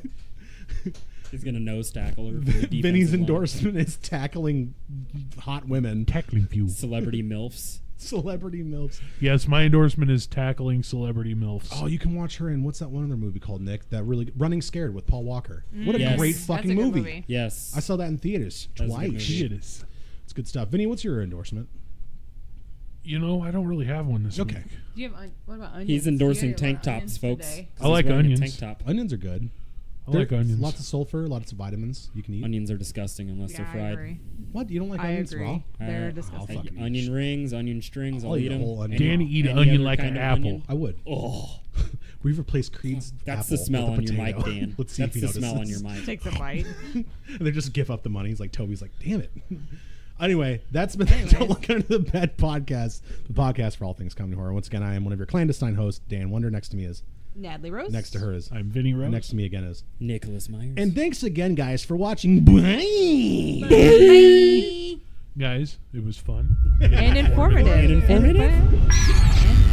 He's gonna nose tackle her. For the Vinny's defensive line. endorsement is tackling hot women. Tackling few. Celebrity milfs. Celebrity milfs. Yes, my endorsement is tackling celebrity milfs. Oh, you can watch her in what's that one other movie called, Nick? That really Running Scared with Paul Walker. What a Yes. great That's fucking a good movie. Yes. I saw that in theaters That's a good twice. movie. It is. It's good stuff. Vinny, what's your endorsement? You know, I don't really have one this Okay. week. Do you have, what about onions? He's You endorsing ate a lot tank of tops, onions folks. today. 'Cause I like he's wearing a onions. Tank top. Onions are good. I like There's onions. Lots of sulfur, lots of vitamins you can eat. Onions are disgusting unless Yeah, they're I fried. agree. What? You don't like I onions agree. raw? They're I'll disgusting. fucking eat Onion shit. rings, onion strings. I'll I'll eat eat a them. whole onion. Danny eat an Any onion other like kind an of apple. onion? I would. Oh, We've replaced Creed's that's apple the smell with a on your mic, potato. Dan. Let's see That's if he the smell on notices. your mic. Takes a bite. And they just give up the money. He's like, Toby's like, damn it. Anyway, that's been the Don't Look Under the Bed podcast, the podcast for all things comedy horror. Once again, I am one of your clandestine hosts, Dan Wonder. Next to me is, Natalie Rose. next to her is, I'm Vinny Rose. next to me again is. Nicholas Myers. And thanks again, guys, for watching. Bye. Guys, it was fun. And informative. And informative. And